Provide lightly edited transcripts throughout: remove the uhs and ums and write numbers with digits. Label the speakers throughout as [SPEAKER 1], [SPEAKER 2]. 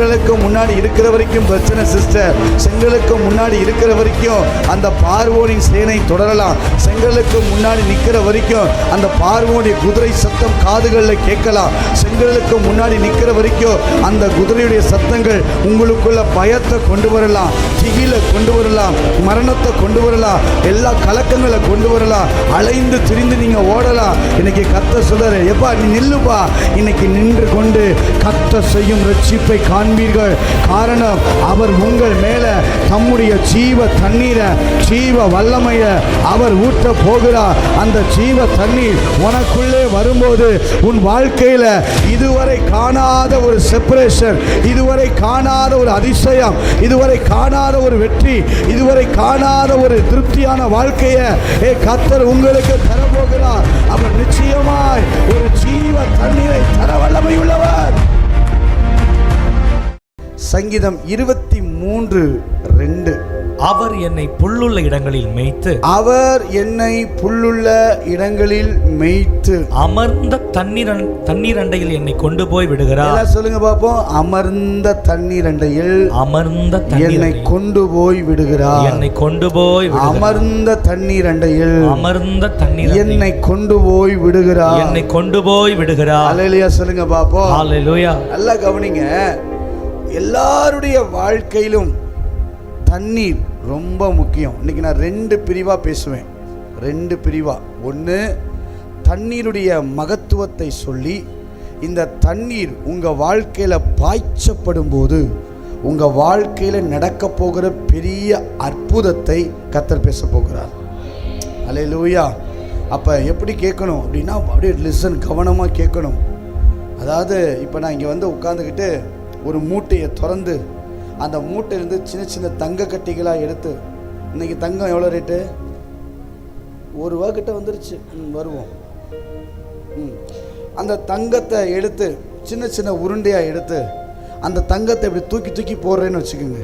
[SPEAKER 1] செங்கலுக்கு முன்னாடி இருக்கிற வரைக்கும் பிரச்சனை சிஸ்டர். செங்கலுக்கு முன்னாடி இருக்கிற வரைக்கும் அந்த பார்வோனின் சேனை தொடரலாம். செங்கலுக்கு முன்னாடி நிற்கிற வரைக்கும் அந்த பார்வோனுடைய குதிரை சத்தம் காதுகளில் கேட்கலாம். செங்கலுக்கு முன்னாடி நிற்கிற வரைக்கும் அந்த குதிரையுடைய சத்தங்கள் உங்களுக்குள்ள பயத்தை கொண்டு வரலாம், திகில கொண்டு வரலாம், மரணத்தை கொண்டு வரலாம், எல்லா கலக்கங்களை கொண்டு வரலாம். அலைந்து திரிந்து நீங்க ஓடலாம். இன்னைக்கு கர்த்தர் சொல்றாரு, எப்பா நீ நில்லுப்பா, இன்னைக்கு நின்று கொண்டு கர்த்தர் செய்யும் ரட்சிப்பை காண்பீர்கள். காரணம், அவர் உங்கள் மேல தம்முடைய ஜீவ தண்ணீரை, ஜீவ வல்லமையை அவர் ஊற்ற போகிறார். அந்த ஜீவ தண்ணீர் உனக்குள்ளே வரும்போது உன் வாழ்க்கையில இதுவரை காணாத ஒரு செப்பரேஷன், இதுவரை காணாத ஒரு அதிசயம், இதுவரை காணாத ஒரு வெற்றி, இதுவரை காணாத ஒரு திருப்தியான வாழ்க்கையை கர்த்தர் உங்களுக்கு தரப்போகிறார். அவர் நிச்சயமாய் ஒரு ஜீவ தண்ணீரை தர வல்லமை உள்ளவர். சங்கீதம் 23:2.
[SPEAKER 2] அவர் என்னை புல்லுள்ள இடங்களில் மேய்த்து,
[SPEAKER 1] அவர் என்னை புல்லுள்ள இடங்களில் மேய்த்து,
[SPEAKER 2] அமர்ந்த தண்ணீர் அண்டையில் என்னை கொண்டு போய் விடுகிறார்.
[SPEAKER 1] சொல்லுங்க பாப்போம். அமர்ந்த தண்ணீர் அண்டையில்,
[SPEAKER 2] அமர்ந்த
[SPEAKER 1] என்னை கொண்டு போய் விடுகிறார்.
[SPEAKER 2] என்னை கொண்டு போய்
[SPEAKER 1] அமர்ந்த தண்ணீர் அண்டையில்,
[SPEAKER 2] அமர்ந்த தண்ணீர்
[SPEAKER 1] என்னை கொண்டு போய் விடுகிறார்.
[SPEAKER 2] என்னை கொண்டு போய் விடுகிறார்.
[SPEAKER 1] ஹல்லேலூயா சொல்லுங்க பாப்போம்.
[SPEAKER 2] ஹல்லேலூயா.
[SPEAKER 1] நல்லா கவனிங்க. எல்லாருடைய வாழ்க்கையிலும் தண்ணீர் ரொம்ப முக்கியம். இன்னைக்கு நான் 2 பிரிவா பேசுவேன். 2 பிரிவா. ஒன்று, தண்ணீருடைய மகத்துவத்தை சொல்லி, இந்த தண்ணீர் உங்கள் வாழ்க்கையில் பாய்ச்சப்படும் போது உங்கள் வாழ்க்கையில் நடக்க போகிற பெரிய அற்புதத்தை கர்த்தர் பேச போகிறார். ஹல்லேலூயா. அப்போ எப்படி கேட்கணும் அப்படின்னா, அப்படியே லிசன், கவனமாக கேட்கணும். அதாவது இப்போ நான் இங்கே வந்து உட்காந்துக்கிட்டு ஒரு மூட்டையை திறந்து அந்த மூட்டையிலேருந்து சின்ன சின்ன தங்க கட்டிகளாக எடுத்து, இன்றைக்கி தங்கம் எவ்வளோ ரேட்டு? ₹1 கிட்ட வந்துருச்சு. வருவோம். அந்த தங்கத்தை எடுத்து சின்ன சின்ன உருண்டையாக எடுத்து அந்த தங்கத்தை இப்படி தூக்கி தூக்கி போடுறேன்னு வச்சுக்கோங்க.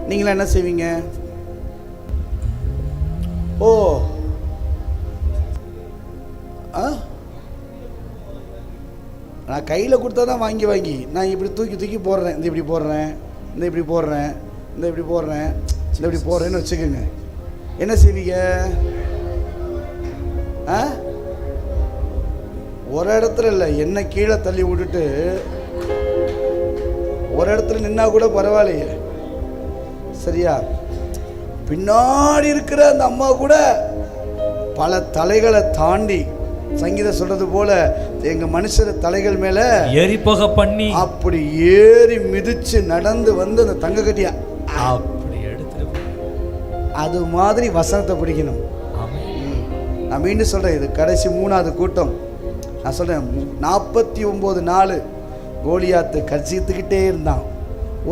[SPEAKER 1] நீங்களாம் என்ன செய்வீங்க? ஓ நான் கையில் கொடுத்தா தான் வாங்கி நான் இப்படி தூக்கி தூக்கி போடுறேன். இந்த இப்படி போடுறேன், இந்த இப்படி போடுறேன், இந்த இப்படி போடுறேன், இந்த இப்படி போடுறேன்னு வச்சுக்கோங்க. என்ன செய்வீங்க? ஒரு இடத்துல இல்லை, என்ன கீழே தள்ளி விட்டுட்டு ஒரு இடத்துல நின்னா கூட பரவாயில்லையே, சரியா? பின்னாடி இருக்கிற அந்த அம்மா கூட பல தலைகளை தாண்டி, சங்கீதம் சொல்றது போல, எங்க மனுஷர் தலைகள் மேல
[SPEAKER 2] ஏறி போக பண்ணி
[SPEAKER 1] அப்படி ஏறி மிதிச்சு நடந்து வந்து அந்த தங்க கட்டியா
[SPEAKER 2] அப்படி எடுத்து,
[SPEAKER 1] அது மாதிரி வசனத்தை பிடிக்கணும். நான் மீண்டும் சொல்றேன், இது கடைசி 3வது கூட்டம். நான் சொல்றேன், 49 நாள் கோலியாத்து கர்ஜித்துக்கிட்டே இருந்தான்,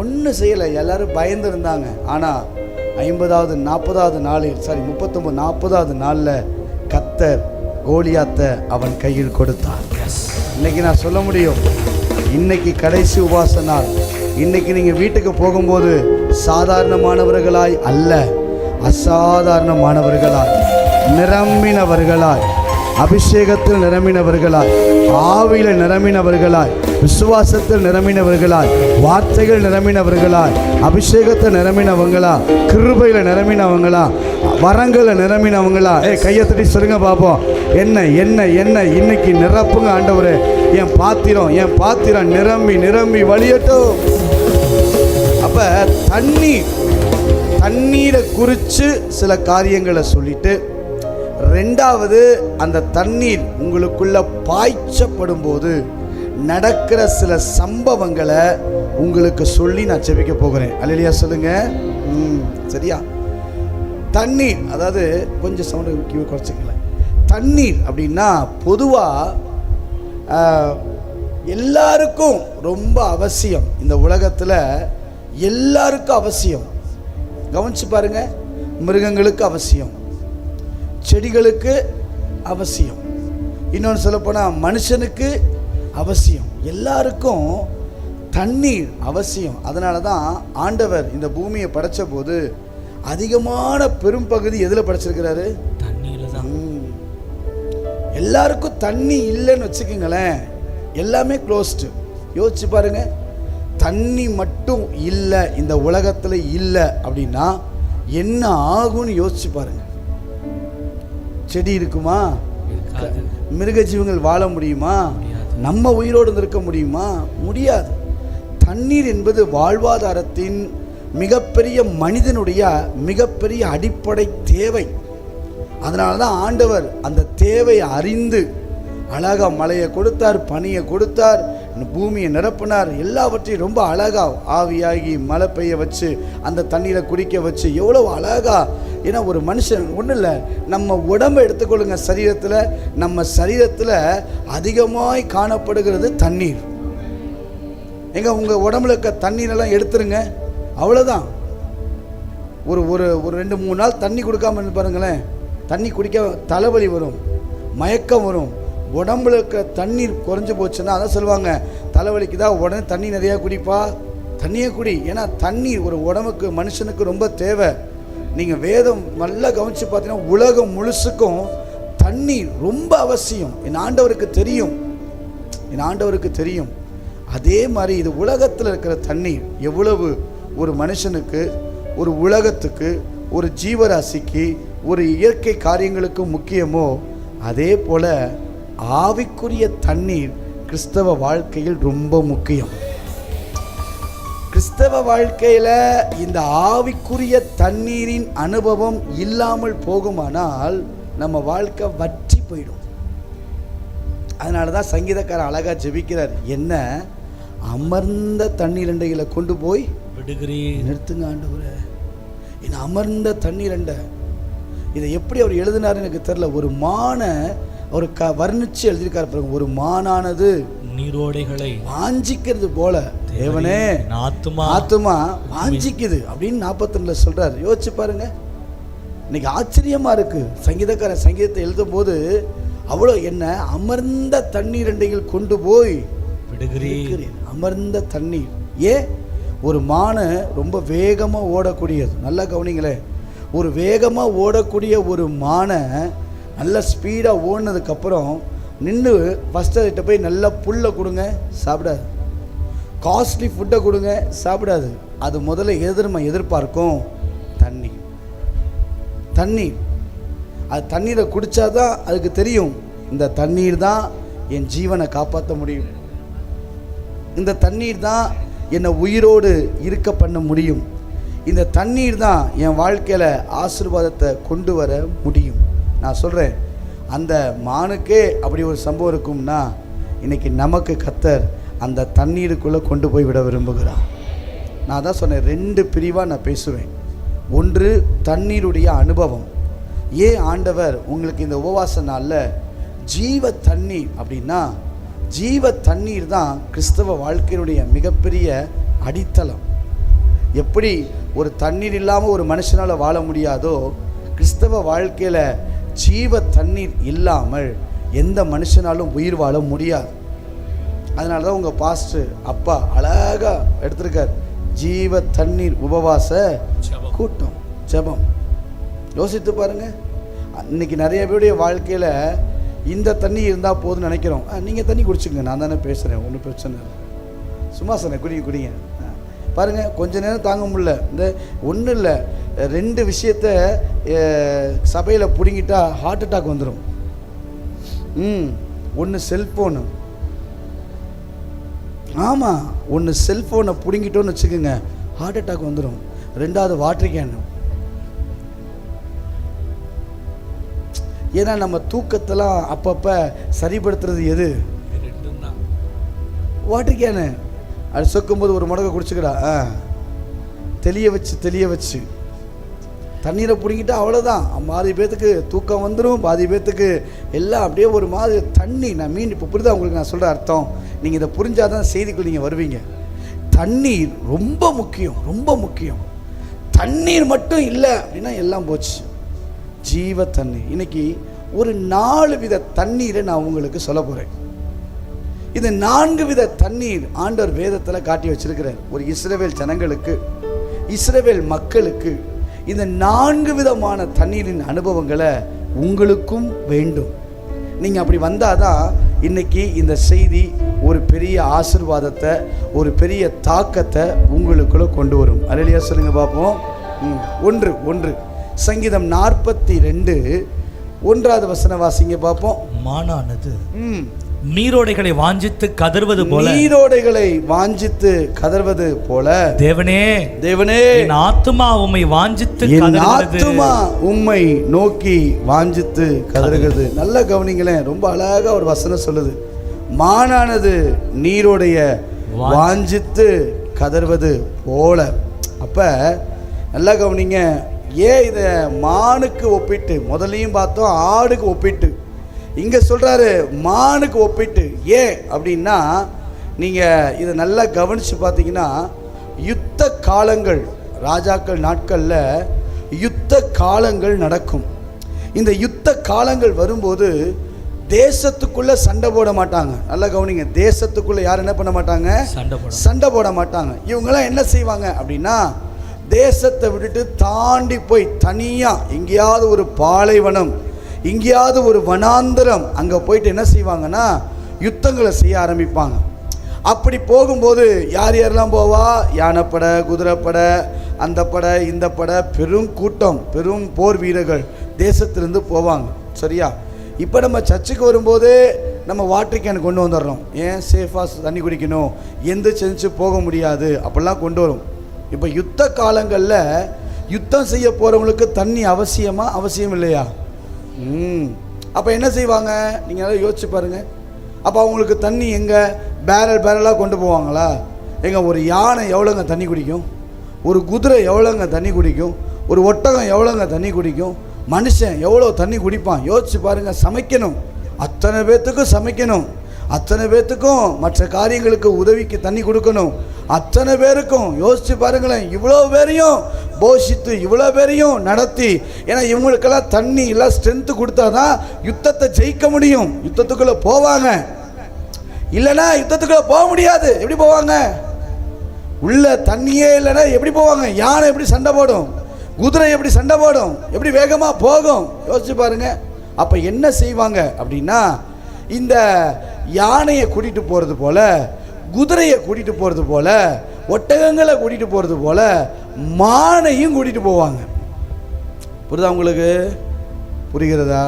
[SPEAKER 1] ஒன்றும் செய்யலை, எல்லாரும் பயந்து இருந்தாங்க. ஆனால் 50வது 40வது நாளில், 39-40வது நாளில் கர்த்தர் கோலியாத்தை அவன் கையில் கொடுத்தார். இன்னைக்கு நான் சொல்ல முடியும், இன்னைக்கு கடைசி உபவாச நாள். இன்னைக்கு நீங்கள் வீட்டுக்கு போகும்போது சாதாரணமானவர்களாய் அல்ல, அசாதாரணமானவர்களாய், நிரம்பினவர்களாய், அபிஷேகத்தில் நிரம்பினவர்களாய், ஆவியில் நிரம்பினவர்களாய், விசுவாசத்தில் நிரம்பினவர்களாய், வார்த்தைகள் நிரம்பினவர்களாய், அபிஷேகத்தில் நிரம்பினவங்களா, கிருபையில் நிரம்பினவங்களா, வரங்களை நிரம்பினவங்களா? கையை தட்டி சொல்லுங்க பார்ப்போம். என்ன என்ன என்ன இன்னைக்கு நிரப்புங்க ஆண்டவரே. என் பாத்திரம் நிரம்பி நிரம்பி வழியட்டும். அப்ப தண்ணீரை குறித்து சில காரியங்களை சொல்லிட்டு, 2வது, அந்த தண்ணீர் உங்களுக்குள்ள பாய்ச்சப்படும் போது நடக்கிற சில சம்பவங்களை உங்களுக்கு சொல்லி நான் ஜெபிக்க போகிறேன். அல்லேலூயா சொல்லுங்க. சரியா? தண்ணீர், அதாவது கொஞ்சம் சவுண்டு குறைச்சிக்கல. தண்ணீர் அப்படின்னா பொதுவாக எல்லாருக்கும் ரொம்ப அவசியம். இந்த உலகத்தில் எல்லாருக்கும் அவசியம். கவனிச்சு பாருங்க. மிருகங்களுக்கு அவசியம், செடிகளுக்கு அவசியம், இன்னொன்று சொல்லப்போனால் மனுஷனுக்கு அவசியம், எல்லாருக்கும் தண்ணீர் அவசியம். அதனால தான் ஆண்டவர் இந்த பூமியை படைச்ச போது அதிகமான பெரும் பகுதி எதில் படைச்சிருக்கிறாரு?
[SPEAKER 2] தண்ணியில தான்.
[SPEAKER 1] எல்லாருக்கும் தண்ணி இல்லைன்னு வச்சுக்கோங்களேன், எல்லாமே க்ளோஸ்டு. யோசிச்சு பாருங்க, தண்ணி மட்டும் இல்லை இந்த உலகத்தில் இல்லை அப்படின்னா என்ன ஆகும்னு யோசிச்சு பாருங்க. செடி இருக்குமா? மிருக ஜீவங்கள் வாழ முடியுமா? நம்ம உயிரோடு இருக்க முடியுமா? முடியாது. தண்ணீர் என்பது வாழ்வாதாரத்தின் மிகப்பெரிய மனிதனுடைய மிகப்பெரிய அடிப்படை தேவை. அதனால தான் ஆண்டவர் அந்த தேவையை அறிந்து அழகாக மழையை கொடுத்தார், பனியை கொடுத்தார், பூமியை நிரப்பினார். எல்லாவற்றையும் ரொம்ப அழகாக ஆவியாகி மழை பெய்ய வச்சு அந்த தண்ணீரை குடிக்க வச்சு எவ்வளோ அழகா. ஏன்னா ஒரு மனுஷன் ஒன்றும் இல்லை, நம்ம உடம்பை எடுத்துக்கொள்ளுங்க. சரீரத்தில் நம்ம சரீரத்தில் அதிகமாய் காணப்படுகிறது தண்ணீர். எங்க உங்கள் உடம்புல இருக்க தண்ணீரெல்லாம் எடுத்துருங்க, அவ்வளோதான். ஒரு ஒரு ஒரு 2-3 நாள் தண்ணி கொடுக்காம இருந்து பாருங்களேன், தண்ணி குடிக்க தலைவலி வரும், மயக்கம் வரும். உடம்புல இருக்க தண்ணீர் குறைஞ்சி போச்சுன்னா அதான் சொல்லுவாங்க, தலைவலிக்கு தான் உடனே தண்ணி நிறையா குடிப்பா, தண்ணியே குடி. ஏன்னா தண்ணீர் ஒரு உடம்புக்கு மனுஷனுக்கு ரொம்ப தேவை. நீங்கள் வேதம் நல்லா கவனித்து பார்த்தீங்கன்னா உலகம் முழுசுக்கும் தண்ணீர் ரொம்ப அவசியம். என் ஆண்டவருக்கு தெரியும், என் ஆண்டவருக்கு தெரியும். அதே மாதிரி இது உலகத்தில் இருக்கிற தண்ணீர் எவ்வளவு ஒரு மனுஷனுக்கு, ஒரு உலகத்துக்கு, ஒரு ஜீவராசிக்கு, ஒரு இயற்கை காரியங்களுக்கு முக்கியமோ அதே போல் ஆவிக்குரிய தண்ணீர் கிறிஸ்தவ வாழ்க்கையில் ரொம்ப முக்கியம். கிறிஸ்தவ வாழ்க்கையில் இந்த ஆவிக்குரிய தண்ணீரின் அனுபவம் இல்லாமல் போகுமானால் நம்ம வாழ்க்கை வற்றி போயிடும். அதனால தான் சங்கீதக்காரர் அழகாக ஜெபிக்கிறார், என்ன அமர்ந்த தண்ணீரண்டைகளை கொண்டு போய் விடுகிறேன். நிறுத்துங்க ஆண்டவரே, என்ன அமர்ந்த தண்ணீரண்டை. இதை எப்படி அவர் எழுதினார் எனக்கு தெரியல. ஒரு மானை ஒரு வர்ணிச்சு எழுதியிருக்காரு பாருங்க. ஒரு மானானது
[SPEAKER 2] நீரோடைகளை
[SPEAKER 1] வாஞ்சிக்கிறது போல தேவனே ஆத்துமா வாஞ்சிக்குது அப்படின்னு 42 சொல்றாரு. யோசிச்சு பாருங்க. இன்னைக்கு ஆச்சரியமா இருக்கு. சங்கீதக்காரன் சங்கீதத்தை எழுதும் போது அவ்வளோ என்ன அமர்ந்த தண்ணீரண்டையில் கொண்டு போய் விடுகிறேன். அமர்ந்த தண்ணீர். ஏன்? ஒரு மானை ரொம்ப வேகமாக ஓடக்கூடியது. நல்லா கவனிங்களே, ஒரு வேகமாக ஓடக்கூடிய ஒரு மானை நல்ல ஸ்பீடாக ஓடினதுக்கப்புறம் நின்று ஃபஸ்ட்டு அதுகிட்ட போய் நல்லா புல்லை கொடுங்க, சாப்பிடாது. காஸ்ட்லி ஃபுட்டை கொடுங்க, சாப்பிடாது. அது முதல்ல எதிர்பார்க்கும் தண்ணீர். தண்ணீர் அது தண்ணீரை குடித்தாதான் அதுக்கு தெரியும், இந்த தண்ணீர் தான் என் ஜீவனை காப்பாற்ற முடியும், இந்த தண்ணீர் தான் என்னை உயிரோடு இருக்க பண்ண முடியும், இந்த தண்ணீர் தான் என் வாழ்க்கையில் ஆசீர்வாதத்தை கொண்டு வர முடியும். நான் சொல்கிறேன், அந்த மானுக்கே அப்படி ஒரு சம்பவம் இருக்கும்னா இன்றைக்கி நமக்கு கர்த்தர் அந்த தண்ணீருக்குள்ளே கொண்டு போய் விட விரும்புகிறார். நான் தான் சொன்னேன், 2 பிரிவாக நான் பேசுவேன். ஒன்று தண்ணீருடைய அனுபவம். ஏன் ஆண்டவர் உங்களுக்கு இந்த உபவாச நாளில் ஜீவ தண்ணீர் அப்படின்னா, ஜீவ தண்ணீர் தான் கிறிஸ்தவ வாழ்க்கையினுடைய மிகப்பெரிய அடித்தளம். எப்படி ஒரு தண்ணீர் இல்லாமல் ஒரு மனுஷனால் வாழ முடியாதோ, கிறிஸ்தவ வாழ்க்கையில் ஜீவ தண்ணீர் இல்லாமல் எந்த மனுஷனாலும் உயிர் வாழ முடியாது. அதனால தான் உங்கள் பாஸ்டர் அப்பா அழகாக எடுத்திருக்கார், ஜீவ தண்ணீர் உபவாச கூட்டம், ஜெபம். யோசித்து பாருங்கள். இன்றைக்கி நிறைய பேருடைய வாழ்க்கையில் இந்த தண்ணி இருந்தால் போதும்னு நினைக்கிறோம். நீங்கள் தண்ணி குடிச்சுங்க, நான் தானே பேசுகிறேன், ஒன்றும் பிரச்சனை இல்லை, சும்மா சொன்னேன், குடிங்க. பாருங்கள், கொஞ்ச நேரம் தாங்க முடியல. இந்த ஒன்றும் இல்லை, 2 விஷயத்த சபையில் பிடுங்கிட்டா ஹார்ட் அட்டாக் வந்துடும். ஒன்று செல்ஃபோனு, ஆமாம், ஒன்று செல்ஃபோனை பிடுங்கிட்டோன்னு வச்சுக்கோங்க, ஹார்ட் அட்டாக் வந்துடும். 2வது வாட்டர் கேனு. ஏன்னா நம்ம தூக்கத்தெல்லாம் அப்பப்போ சரிப்படுத்துறது எது? Water can. அது சொக்கும்போது ஒரு முடக்க குடிச்சுக்கிறா, தெளிய வச்சு தண்ணீரை பிடிங்கிட்டா அவ்வளோதான். பாதி பேத்துக்கு தூக்கம் வந்துடும், பாதி பேத்துக்கு எல்லாம் அப்படியே ஒரு மாதிரி தண்ணி. நான் இப்போ புரியுதா உங்களுக்கு நான் சொல்கிற அர்த்தம்? நீங்கள் இதை புரிஞ்சாதான் செய்திக்குள் நீங்கள் வருவீங்க. தண்ணீர் ரொம்ப முக்கியம், ரொம்ப முக்கியம். தண்ணீர் மட்டும் இல்லை அப்படின்னா எல்லாம் போச்சு. ஜீவ தண்ணீர். இன்னைக்கு ஒரு 4 வித தண்ணீரை நான் உங்களுக்கு சொல்ல போகிறேன். இந்த 4 வித தண்ணீர் ஆண்டவர் வேதத்தில் காட்டி வச்சிருக்கிறார். ஒரு இஸ்ரவேல் ஜனங்களுக்கு, இஸ்ரவேல் மக்களுக்கு இந்த 4 விதமான தண்ணீரின் அனுபவங்களை உங்களுக்கும் வேண்டும். நீங்கள் அப்படி வந்தால் தான் இன்னைக்கு இந்த செய்தி ஒரு பெரிய ஆசீர்வாதத்தை, ஒரு பெரிய தாக்கத்தை உங்களுக்குள்ள கொண்டு வரும். அல்லேலூயா சொல்லுங்க பார்ப்போம். ஒன்று சங்கீதம் 42:1 வசனம் வாசிங்க பார்ப்போம்.
[SPEAKER 2] மானானது நீரோடைகளை வாஞ்சித்து கதறுவது போல,
[SPEAKER 1] நீரோடைகளை வாஞ்சித்து கதறுவது போல,
[SPEAKER 2] தேவனே என் ஆத்துமா உம்மை வாஞ்சித்து கதறுகிறது,
[SPEAKER 1] ஆத்துமா உம்மை நோக்கி வாஞ்சித்து கதறுகிறது. நல்ல கவனிங்களேன், ரொம்ப அழகா ஒரு வசனம் சொல்லுது. மானானது நீரோடைய வாஞ்சித்து கதறுவது போல. அப்ப நல்லா கவனிங்க. ஏன் இதை மானுக்கு ஒப்பிட்டு, முதலையும் பார்த்தோம் ஆடுக்கு ஒப்பிட்டு, இங்கே சொல்கிறாரு மானுக்கு ஒப்பிட்டு. ஏன் அப்படின்னா, நீங்கள் இதை நல்லா கவனித்து பார்த்தீங்கன்னா, யுத்த காலங்கள், ராஜாக்கள் நாட்களில் யுத்த காலங்கள் நடக்கும். இந்த யுத்த காலங்கள் வரும்போது தேசத்துக்குள்ளே சண்டை போட மாட்டாங்க. நல்லா கவனிங்க, தேசத்துக்குள்ளே யாரும் என்ன பண்ண மாட்டாங்க? சண்டை போட மாட்டாங்க. இவங்கெல்லாம் என்ன செய்வாங்க அப்படின்னா, தேசத்தை விட்டுட்டு தாண்டி போய் தனியாக எங்கேயாவது ஒரு பாலைவனம், எங்கேயாவது ஒரு வனாந்தரம், அங்கே போயிட்டு என்ன செய்வாங்கன்னா யுத்தங்களை செய்ய ஆரம்பிப்பாங்க. அப்படி போகும்போது யார் யாரெல்லாம் போவா? யானைப்படை, குதிரைப்படை, அந்த படை, இந்த படை, பெரும் கூட்டம், பெரும் போர் வீரர்கள் தேசத்திலிருந்து போவாங்க. சரியா? இப்போ நம்ம சர்ச்சுக்கு வரும்போது நம்ம வாட்டர் கேன் கொண்டு வந்துடுறோம். ஏன்? சேஃபாக தண்ணி குடிக்கணும், எந்த செஞ்சு போக முடியாது, அப்படிலாம் கொண்டு வரும். இப்போ யுத்த காலங்களில் யுத்தம் செய்ய போகிறவங்களுக்கு தண்ணி அவசியமா? அவசியம் இல்லையா? அப்போ என்ன செய்வாங்க? நீங்கள் எல்லாம் யோசிச்சு பாருங்கள். அப்போ அவங்களுக்கு தண்ணி எங்கே? பேரலாக கொண்டு போவாங்களா? எங்க ஒரு யானை எவ்வளோங்க தண்ணி குடிக்கும்? ஒரு குதிரை எவ்வளோங்க தண்ணி குடிக்கும்? ஒரு ஒட்டகம் எவ்வளோங்க தண்ணி குடிக்கும்? மனுஷன் எவ்வளோ தண்ணி குடிப்பான்? யோசிச்சு பாருங்கள். சமைக்கணும், அத்தனை பேர்த்துக்கும் சமைக்கணும், அத்தனை பேர்த்துக்கும் மற்ற காரியங்களுக்கு உதவிக்கு தண்ணி கொடுக்கணும், அத்தனை பேருக்கும். யோசிச்சு பாருங்களேன், இவ்வளோ பேரையும் போஷித்து, இவ்வளோ பேரையும் நடத்தி, ஏன்னா இவங்களுக்கெல்லாம் தண்ணி எல்லாம் ஸ்ட்ரென்த்து கொடுத்தா தான் யுத்தத்தை ஜெயிக்க முடியும். யுத்தத்துக்குள்ளே போவாங்க, இல்லைன்னா யுத்தத்துக்குள்ளே போக முடியாது. எப்படி போவாங்க? உள்ள தண்ணியே இல்லைன்னா எப்படி போவாங்க? யானை எப்படி சண்டை போடும்? குதிரை எப்படி சண்டை போடும்? எப்படி வேகமாக போகும்? யோசிச்சு பாருங்க. அப்போ என்ன செய்வாங்க அப்படின்னா, இந்த யானையை கூட்டிகிட்டு போகிறது போல, குதிரையை கூட்டிகிட்டு போகிறது போல, ஒட்டகங்களை கூட்டிகிட்டு போகிறது போல, மானையும் கூட்டிகிட்டு போவாங்க. புரியுதா உங்களுக்கு? புரிகிறதா?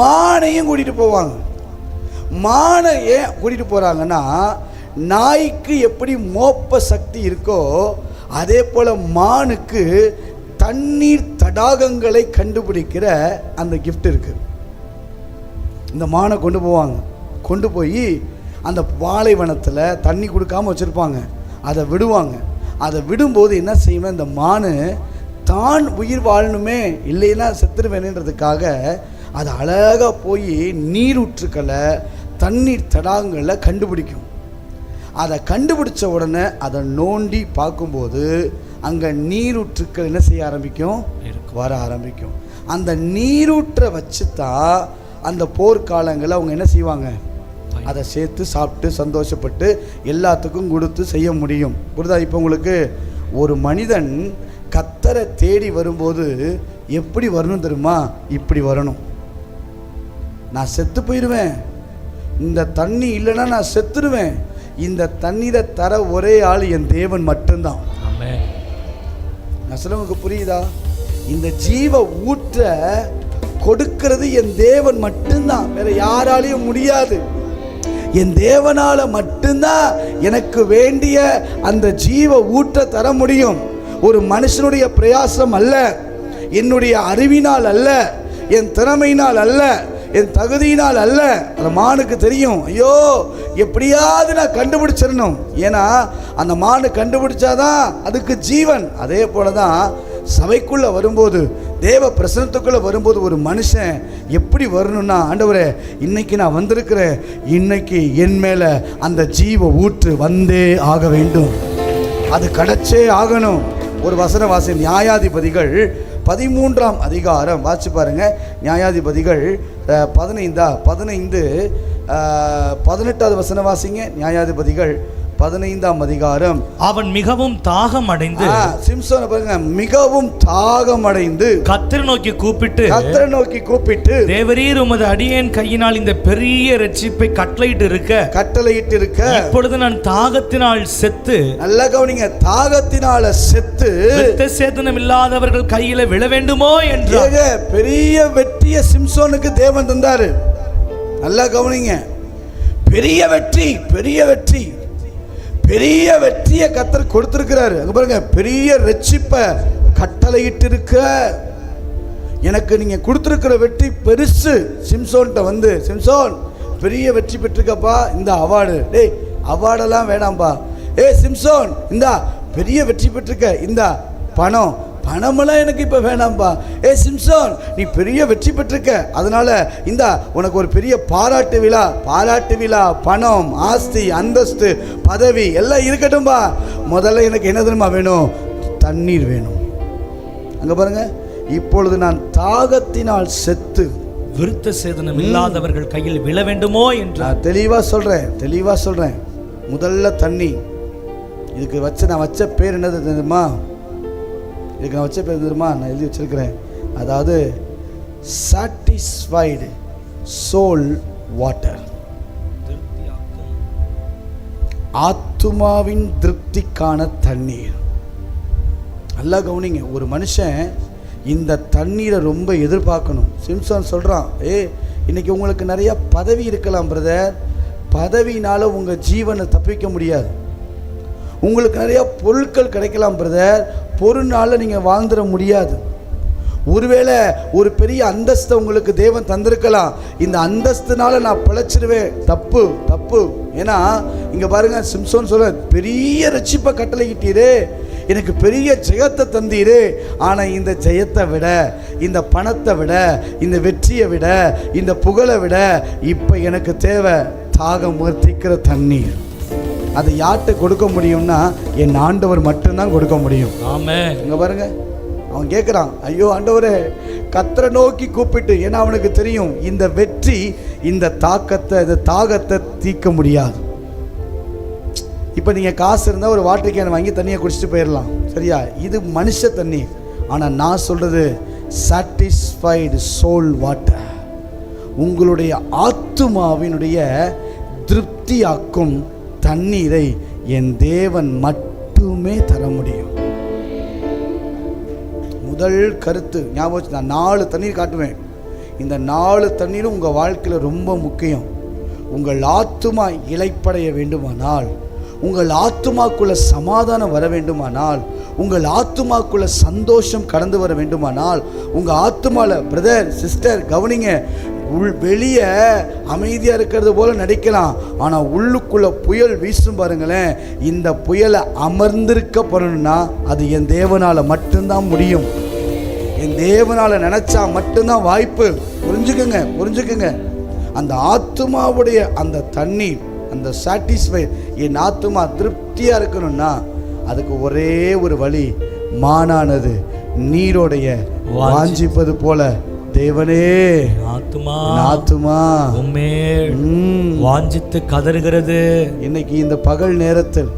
[SPEAKER 1] மானையும் கூட்டிகிட்டு போவாங்க. மானை ஏன் கூட்டிகிட்டு போகிறாங்கன்னா, நாய்க்கு எப்படி மோப்ப சக்தி இருக்கோ அதே போல் மானுக்கு தண்ணீர் தடாகங்களை கண்டுபிடிக்கிற அந்த கிஃப்ட் இருக்குது. இந்த மானை கொண்டு போவாங்க. கொண்டு போய் அந்த பாலைவனத்தில் தண்ணி கொடுக்காமல் வச்சுருப்பாங்க. அதை விடுவாங்க. அதை விடும்போது என்ன செய்யணும்? இந்த மானு தான் உயிர் வாழணுமே, இல்லைன்னா செத்துருவேணுன்றதுக்காக அது அழகாக போய் நீரூற்றுக்களை, தண்ணீர் தடாகங்களை கண்டுபிடிக்கும். அதை கண்டுபிடிச்ச உடனே அதை நோண்டி பார்க்கும்போது அங்கே நீரூற்றுக்கள் என்ன செய்ய ஆரம்பிக்கும்? வர ஆரம்பிக்கும். அந்த நீரூற்றை வச்சு தான் அந்த போர்க்காலங்களில் அவங்க என்ன செய்வாங்க? அதை சேர்த்து சாப்பிட்டு சந்தோஷப்பட்டு எல்லாத்துக்கும் கொடுத்து செய்ய முடியும். புரியுதா? இப்போ உங்களுக்கு ஒரு மனிதன் கர்த்தரை தேடி வரும்போது எப்படி வரணும் தெரியுமா? இப்படி வரணும். நான் செத்து போயிடுவேன், இந்த தண்ணி இல்லைன்னா நான் செத்துருவேன், இந்த தண்ணீரை தர ஒரே ஆள் என் தேவன் மட்டும்தான். நான் சொல்லுங்க, புரியுதா? இந்த ஜீவ ஊற்ற கொடுக்கிறது என் தேவன் மட்டும்தான், வேற யாராலையும் முடியாது. என் தேவனால மட்டும்தான் எனக்கு வேண்டிய அந்த ஜீவ ஊற்ற தர முடியும். ஒரு மனுஷனுடைய பிரயாசம் அல்ல, என்னுடைய அறிவினால் அல்ல, என் திறமையினால் அல்ல, என் தகுதியினால் அல்ல. அந்த மானுக்கு தெரியும், ஐயோ எப்படியாவது நான் கண்டுபிடிச்சிடணும். ஏன்னா அந்த மானு கண்டுபிடிச்சாதான் அதுக்கு ஜீவன். அதே போல தான் சபைக்குள்ளே வரும்போது, தேவ பிரசனத்துக்குள்ளே வரும்போது ஒரு மனுஷன் எப்படி வரணும்னா, ஆண்டவரே இன்னைக்கு நான் வந்திருக்கிறேன், இன்னைக்கு என் மேலே அந்த ஜீவ ஊற்று வந்தே ஆக வேண்டும், அது கிடைச்சே ஆகணும். ஒரு வசன வாசி, நியாயாதிபதிகள் 13ஆம் அதிகாரம் வாசிச்சு பாருங்க. நியாயாதிபதிகள் 15 18வது வசன வாசிங்க. நியாயாதிபதிகள் 15ஆம் அதிகாரம்.
[SPEAKER 2] அவன் மிகவும் தாகம் அடைந்து,
[SPEAKER 1] சிம்சோனை பாருங்க, மிகவும் தாகம் அடைந்து
[SPEAKER 2] கர்த்தரை நோக்கி கூப்பிட்டு, தேவரீர் உமது அடியேன் கையினால் இந்த பெரிய இரட்சிப்பை கட்டளையிட்டு இருக்க, இப்பொழுது நான் தாகத்தினால் செத்து,
[SPEAKER 1] நல்லா கவனிங்க, தாகத்தினால செத்து
[SPEAKER 2] இரத்த சேதனம் இல்லாதவர்கள் கையில விழ வேண்டுமோ என்றார்.
[SPEAKER 1] பெரிய வெற்றியை சிம்சோனுக்கு தேவன் தந்தாரு. நல்லா கவனிங்க, பெரிய வெற்றியை கர்த்தர் கொடுத்திருக்கிறாரு. அங்க பாருங்க, பெரிய ரட்சிப்பை கட்டளையிட்டு இருக்க, எனக்கு நீங்க கொடுத்திருக்கிற வெற்றி பெருசு. சிம்சோன்ட்ட வந்து, சிம்சோன் பெரிய வெற்றி பெற்றிருக்கப்பா, இந்த அவார்டு. டேய், அவார்டெல்லாம் வேணாம்பா. சிம்சோன், இந்த பெரிய வெற்றி பெற்றிருக்க, இந்த பணமெல்லாம் எனக்கு இப்ப வேணாம்பா. சிம்சோன், நீ பெரிய வெற்றி பெற்றிருக்க, அதனால இந்த உனக்கு ஒரு பெரிய பாராட்டு விழா, பணம், ஆஸ்தி, அந்தஸ்து, பதவி எல்லாம் இருக்கட்டும்பா. முதல்ல எனக்கு என்ன தெரியுமா வேணும்? தண்ணீர் வேணும். அங்க பாருங்க, இப்பொழுது நான் தாகத்தினால் செத்து
[SPEAKER 2] விருத்த சேதனம் இல்லாதவர்கள் கையில் விழ வேண்டுமோ என்று
[SPEAKER 1] நான் தெளிவா சொல்றேன். முதல்ல தண்ணி. இதுக்கு நான் வச்ச பேர் என்னது தெரியுமா? நான் எழுதி வச்சிருக்கிறேன். அதாவது சாட்டிஸ்ஃபைடு சோல் வாட்டர், ஆத்துமாவின் திருப்திக்கான தண்ணீர். நல்லா கவனிங்க, ஒரு மனுஷன் இந்த தண்ணீரை ரொம்ப எதிர்பார்க்கணும். சிம்சோன் சொல்றான், இன்னைக்கு உங்களுக்கு நிறைய பதவி இருக்கலாம் பிரதர், பதவினால உங்க ஜீவனை தப்பிக்க முடியாது. உங்களுக்கு நிறைய பொருட்கள் கிடைக்கலாம் பிரதர், பொருள்னால நீங்க வாழ்ந்துட முடியாது. ஒருவேளை ஒரு பெரிய அந்தஸ்தை உங்களுக்கு தேவன் தந்திருக்கலாம், இந்த அந்தஸ்துனால நான் பிழைச்சிருவேன். தப்பு. ஏன்னா இங்க பாருங்க, சிம்சோன் சொல்ற, பெரிய ரட்சிப்பை கட்டளையிட்டீரே, எனக்கு பெரிய ஜெயத்தை தந்தீரே, ஆனா இந்த ஜெயத்தை விட, இந்த பணத்தை விட, இந்த வெற்றியை விட, இந்த புகழை விட இப்ப எனக்கு தேவை தாகம் தீர்க்கிற தண்ணீர். அதை யார்கிட்ட கொடுக்க முடியும்னா என் ஆண்டவர் மட்டும்தான் கொடுக்க முடியும்.
[SPEAKER 2] ஆமென்.
[SPEAKER 1] இங்க பாருங்க, அவன் கேட்குறான், ஐயோ ஆண்டவரே, கர்த்தரை நோக்கி கூப்பிட்டு, ஏன்னா அவனுக்கு தெரியும் இந்த வெற்றி இந்த தாகத்தை தீர்க்க முடியாது. இப்போ நீங்கள் காசு இருந்தால் ஒரு வாட்டர் கேன் வாங்கி தண்ணியை குடிச்சிட்டு போயிடலாம், சரியா? இது மனுஷ தண்ணி. ஆனால் நான் சொல்றது சாட்டிஸ்ஃபைடு சோல் வாட்டர், உங்களுடைய ஆத்துமாவினுடைய திருப்தியாக்கும் தண்ணீரை என் தேவன் மட்டுமே தர முடியும். முதல் கருத்து ஞாபகம், நான் 4 தண்ணீர் காட்டுவேன். இந்த 4 தண்ணீரும் உங்கள் வாழ்க்கையில் ரொம்ப முக்கியம். உங்கள் ஆத்துமா இளைப்படைய வேண்டுமானால், உங்கள் ஆத்துமாக்குள்ள சமாதானம் வர வேண்டுமானால், உங்கள் ஆத்துமாக்குள்ள சந்தோஷம் கடந்து வர வேண்டுமானால், உங்கள் ஆத்துமாவில் பிரதர் சிஸ்டர் கவனிங்க, வெளியே அமைதியாக இருக்கிறது போல நடிக்கலாம், ஆனால் உள்ளுக்குள்ள புயல் வீசும் பாருங்களேன். இந்த புயலை அமர்ந்திருக்க பண்ணணும்னா அது என் தேவனால் மட்டும்தான் முடியும். என் தேவனால் நினைச்சா மட்டும்தான் வாய்ப்பு. புரிஞ்சுக்குங்க. அந்த ஆத்துமாவுடைய அந்த தண்ணீர், அந்த சாட்டிஸ்ஃபை, என் ஆத்துமா திருப்தியாக இருக்கணும்னா அதுக்கு ஒரே ஒரு வழி, மானானது நீரோடைய வாஞ்சிப்பது போல தேவனே ஆத்துமா
[SPEAKER 2] உம்மேல் வாஞ்சித்து கதறுகிறது.
[SPEAKER 1] இன்னைக்கு இந்த பகல் நேரத்தில்,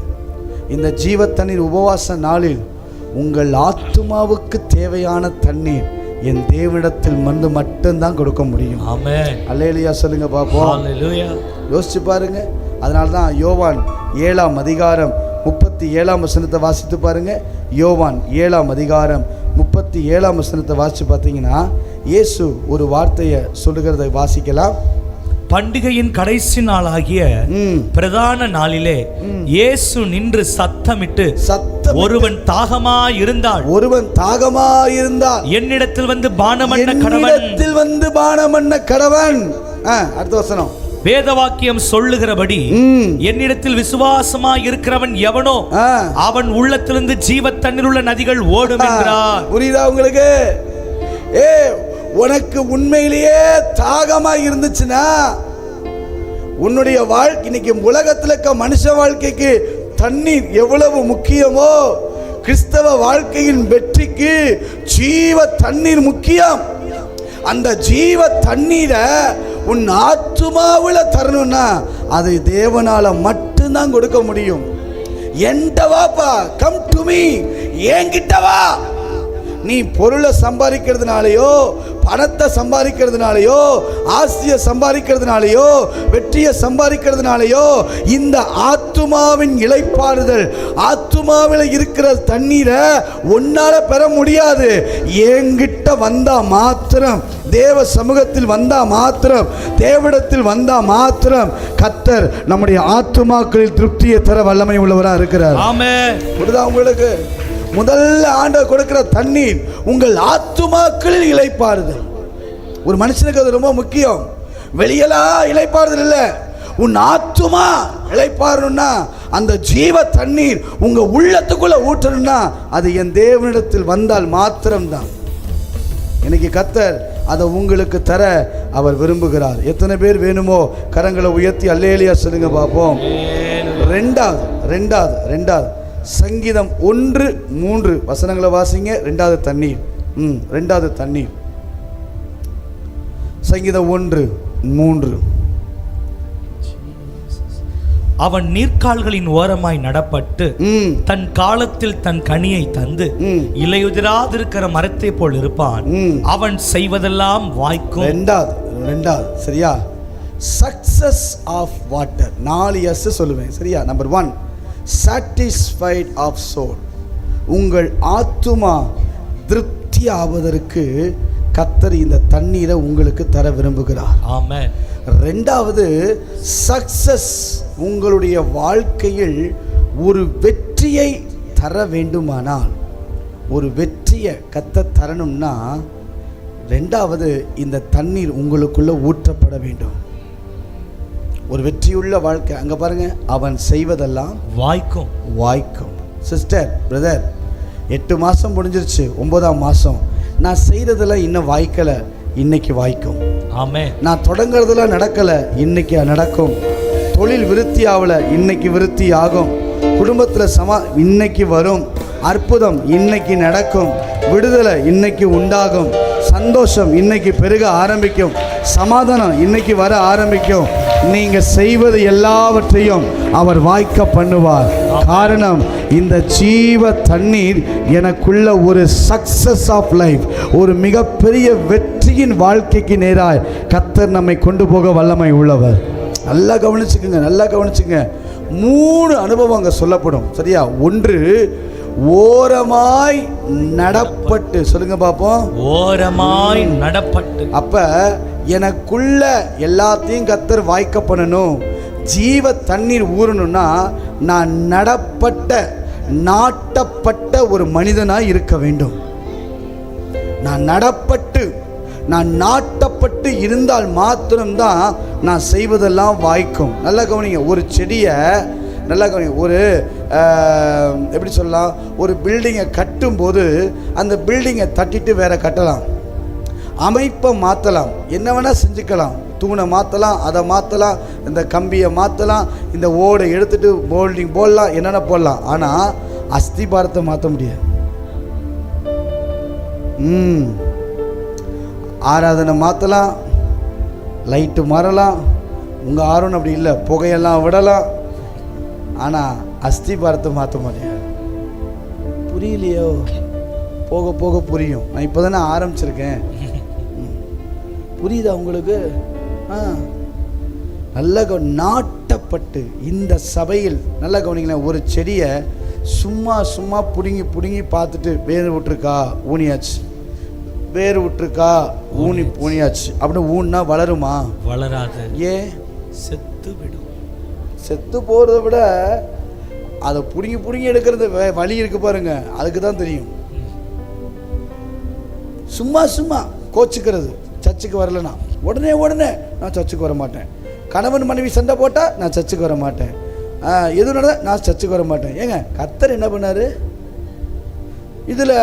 [SPEAKER 1] இந்த ஜீவ தண்ணீர் உபவாச நாளில் உங்கள் ஆத்துமாவுக்கு தேவையான தண்ணீர் என் தேவனிடத்தில் மட்டும்தான் கொடுக்க முடியும்.
[SPEAKER 2] ஆமென்.
[SPEAKER 1] அல்லேலூயா சொல்லுங்க பாப்போம்.
[SPEAKER 2] அல்லேலூயா.
[SPEAKER 1] யோசிச்சு பாருங்க. அதனால தான் யோவான் 7ஆம் அதிகாரம் 37ஆம் வசனத்தை வாசித்து பாருங்க. யோவான் 7ஆம் அதிகாரம் 37ஆம் வசனத்தை வாசித்து பார்த்தீங்கன்னா இயேசு ஒரு வார்த்தையை சொல்லுகிறதை வாசிக்கலாம்.
[SPEAKER 2] பண்டிகையின் கடைசி நாளாகிய பிரதான நாளிலே இயேசு நின்று சத்தமிட்டு, ஒருவன் தாகமாய் இருந்தால் என்னிடத்தில் வந்து பானமண்ண கடவன். அடுத்த வசனம், வேதவாக்கியம் சொல்லுகிறபடி என்னிடத்தில் விசுவாசமாய் இருக்கிறவன் எவனோ அவன் உள்ளத்திலிருந்து ஜீவ தண்ணீர் உள்ள நதிகள் ஓடும் என்றார்.
[SPEAKER 1] புரியுதா உங்களுக்கு? உனக்கு உண்மையிலேயே தாகமா இருந்துச்சுன்னா, உன்னுடைய வாழ்க்கை, இன்னைக்கு உலகத்தில் இருக்க மனுஷ வாழ்க்கைக்கு தண்ணீர் எவ்வளவு முக்கியமோ, கிறிஸ்தவ வாழ்க்கையின் வெற்றிக்கு ஜீவ தண்ணீர் முக்கியம். அந்த ஜீவ தண்ணீரை உன் ஆத்துமாவில் தரணும்னா அதை தேவனால மட்டும்தான் கொடுக்க முடியும். என்கிட்ட வாப்பா, கம் டு மீ, என்கிட்ட வா. நீ பொருளை சம்பாதிக்கிறதுனாலயோ, பணத்தை சம்பாதிக்கிறதுனாலயோ, ஆஸ்தியை சம்பாதிக்கிறதுனாலயோ, வெற்றியை சம்பாதிக்கிறதுனாலயோ இந்த ஆத்துமாவின் இளைப்பாறுதல், ஆத்துமாவில் இருக்கிற தண்ணீரை உன்னால பெற முடியாது. என்கிட்ட வந்தா மாத்திரம், தேவ சமூகத்தில் வந்தா மாத்திரம், தேவனிடத்தில் வந்தா மாத்திரம் கர்த்தர் நம்முடைய ஆத்துமாக்களில் திருப்தியை தர வல்லமை உள்ளவராக இருக்கிறார்.
[SPEAKER 2] ஆமென்.
[SPEAKER 1] புரியுதா உங்களுக்கு? முதல்ல ஆண்டவர் கொடுக்கிற தண்ணீர் உங்கள் ஆத்துமாக்களில் இளைப்பாறுதல். ஒரு மனுஷனுக்கு அது ரொம்ப முக்கியம். வெளியெல்லாம் இளைப்பாறுதல் இல்லை, உன் ஆத்துமா இளைப்பாறணும்னா, அந்த ஜீவ தண்ணீர் உங்க உள்ளத்துக்குள்ள ஊற்றணும்னா அது என் தேவனிடத்தில் வந்தால் மாத்திரம்தான். இன்னைக்கு கர்த்தர் அதை உங்களுக்கு தர அவர் விரும்புகிறார். எத்தனை பேர் வேணுமோ கரங்களை உயர்த்தி அல்லேலியா சொல்லுங்க பார்ப்போம். ரெண்டாவது சங்கீதம் 1:3 வசனங்களை வாசிங்க. ரெண்டாவது தண்ணீர் சங்கீதம் 1:3.
[SPEAKER 2] அவன் நீர்க்கால்களின் ஓரமாய் நடப்பட்டு தன் காலத்தில் தன் கனியை தந்து இலையுதிராதிருக்கிற மரத்தை போல் இருப்பான். அவன் செய்வதெல்லாம் வாய்க்கும்.
[SPEAKER 1] ரெண்டாவது சரியா? Success of water. 4 S சொல்லுவேன் சரியா? Number 1, satisfied of soul. உங்கள் ஆத்துமா திருப்தி ஆவதற்கு கர்த்தர் இந்த தண்ணீரை உங்களுக்கு தர விரும்புகிறார்.
[SPEAKER 2] ஆமென்.
[SPEAKER 1] ரெண்டாவது சக்சஸ், உங்களுடைய வாழ்க்கையில் ஒரு வெற்றியை தர வேண்டுமானால், ஒரு வெற்றியை கர்த்தர் தரணும்னா ரெண்டாவது இந்த தண்ணீர் உங்களுக்குள்ள ஊற்றப்பட வேண்டும். ஒரு வெற்றியுள்ள வாழ்க்கை. அங்க பாருங்க, அவன் செய்வதெல்லாம் வாய்க்கும். சிஸ்டர், பிரதர், 8 மாசம் முடிஞ்சிருச்சு, 9ஆம் மாசம். நான் செய்யறதெல்லாம் இன்னும் வாய்க்கல, இன்னைக்கு வாய்க்கும்.
[SPEAKER 2] ஆமென்.
[SPEAKER 1] நான் தொடங்குறதெல்லாம் நடக்கல, இன்னைக்கு நடக்கும். தொழில் விருத்தி ஆகல, இன்னைக்கு விருத்தி ஆகும். குடும்பத்தில் இன்னைக்கு வரும். அற்புதம் இன்னைக்கு நடக்கும். விடுதலை இன்னைக்கு உண்டாகும். சந்தோஷம் இன்னைக்கு பெருக ஆரம்பிக்கும். சமாதானம் இன்னைக்கு வர ஆரம்பிக்கும். நீங்க செய்வது எல்லாவற்றையும் அவர் வாய்க்க பண்ணுவார். காரணம், இந்த ஜீவ தண்ணீர் எனக்குள்ள ஒரு சக்சஸ் ஆஃப் லைஃப், ஒரு மிகப்பெரிய வெற்றியின் வாழ்க்கைக்கு நேராய் கர்த்தர் நம்மை கொண்டு போக வல்லமை உள்ளவர். நல்லா கவனிச்சுங்க. 3 அனுபவம் அங்க சொல்லப்படும் சரியா? 1, ஓரமாய் நடப்பட்டு. சொல்லுங்க பாப்போம்.
[SPEAKER 2] ஓரமாய் நடப்பட்டு.
[SPEAKER 1] அப்ப எனக்குள்ள எல்லாத்தையும் கர்த்தர் வாய்க்க பண்ணணும். ஜீவ தண்ணீர் ஊறணும்னா நான் நாட்டப்பட்ட ஒரு மனிதனாய் இருக்க வேண்டும். நான் நாட்டப்பட்டு இருந்தால் மாத்திரம்தான் நான் செய்வதெல்லாம் வாய்க்கும். நல்லா கவனிங்க. ஒரு செடியை நல்லா கவனிங்க. ஒரு எப்படி சொல்லலாம், ஒரு பில்டிங்கை கட்டும்போது அந்த பில்டிங்கை தட்டிட்டு வேற கட்டலாம், அமைப்பை மாற்றலாம், என்ன வேணால் செஞ்சுக்கலாம். தூணை மாற்றலாம், அதை மாற்றலாம், இந்த கம்பியை மாற்றலாம், இந்த ஓடை எடுத்துட்டு போல்டிங் போடலாம், என்னென்ன போடலாம். ஆனால் அஸ்திபாரத்தை மாற்ற முடியாது. ஆராதனை மாற்றலாம், லைட்டு மாறலாம். உங்கள் ஆர்வம் அப்படி இல்லை, புகையெல்லாம் விடலாம். ஆனால் அஸ்திபாரத்தை மாற்ற முடியாது. புரியலையோ? போக போக புரியும். நான் இப்போ தானே ஆரம்பிச்சிருக்கேன். புரியுதா உங்களுக்கு? நல்லா நாட்டப்பட்டு இந்த சபையில் நல்லா கவனிங்களேன். ஒரு செடியை சும்மா புடுங்கி பார்த்துட்டு வேறு விட்டுருக்கா ஊனியாச்சு, வேறு விட்டுருக்கா ஊனியாச்சு அப்படின்னு ஊன்னா வளருமா?
[SPEAKER 2] வளராது.
[SPEAKER 1] ஏன்?
[SPEAKER 2] செத்து விடும்.
[SPEAKER 1] செத்து போகிறத விட அதை புடுங்கி எடுக்கிறது வழி இருக்கு பாருங்க, அதுக்கு தான் தெரியும். சும்மா கோச்சிக்கிறது. சர்ச்சுக்கு வரலனா உடனே நான் சர்ச்சுக்கு வர மாட்டேன். கணவன் மனைவி சண்டை போட்டால் நான் சர்ச்சுக்கு வர மாட்டேன். எது நடந்தா நான் சர்ச்சுக்கு வர மாட்டேன். ஏங்க, கர்த்தர் என்ன பண்ணாரு? இதில்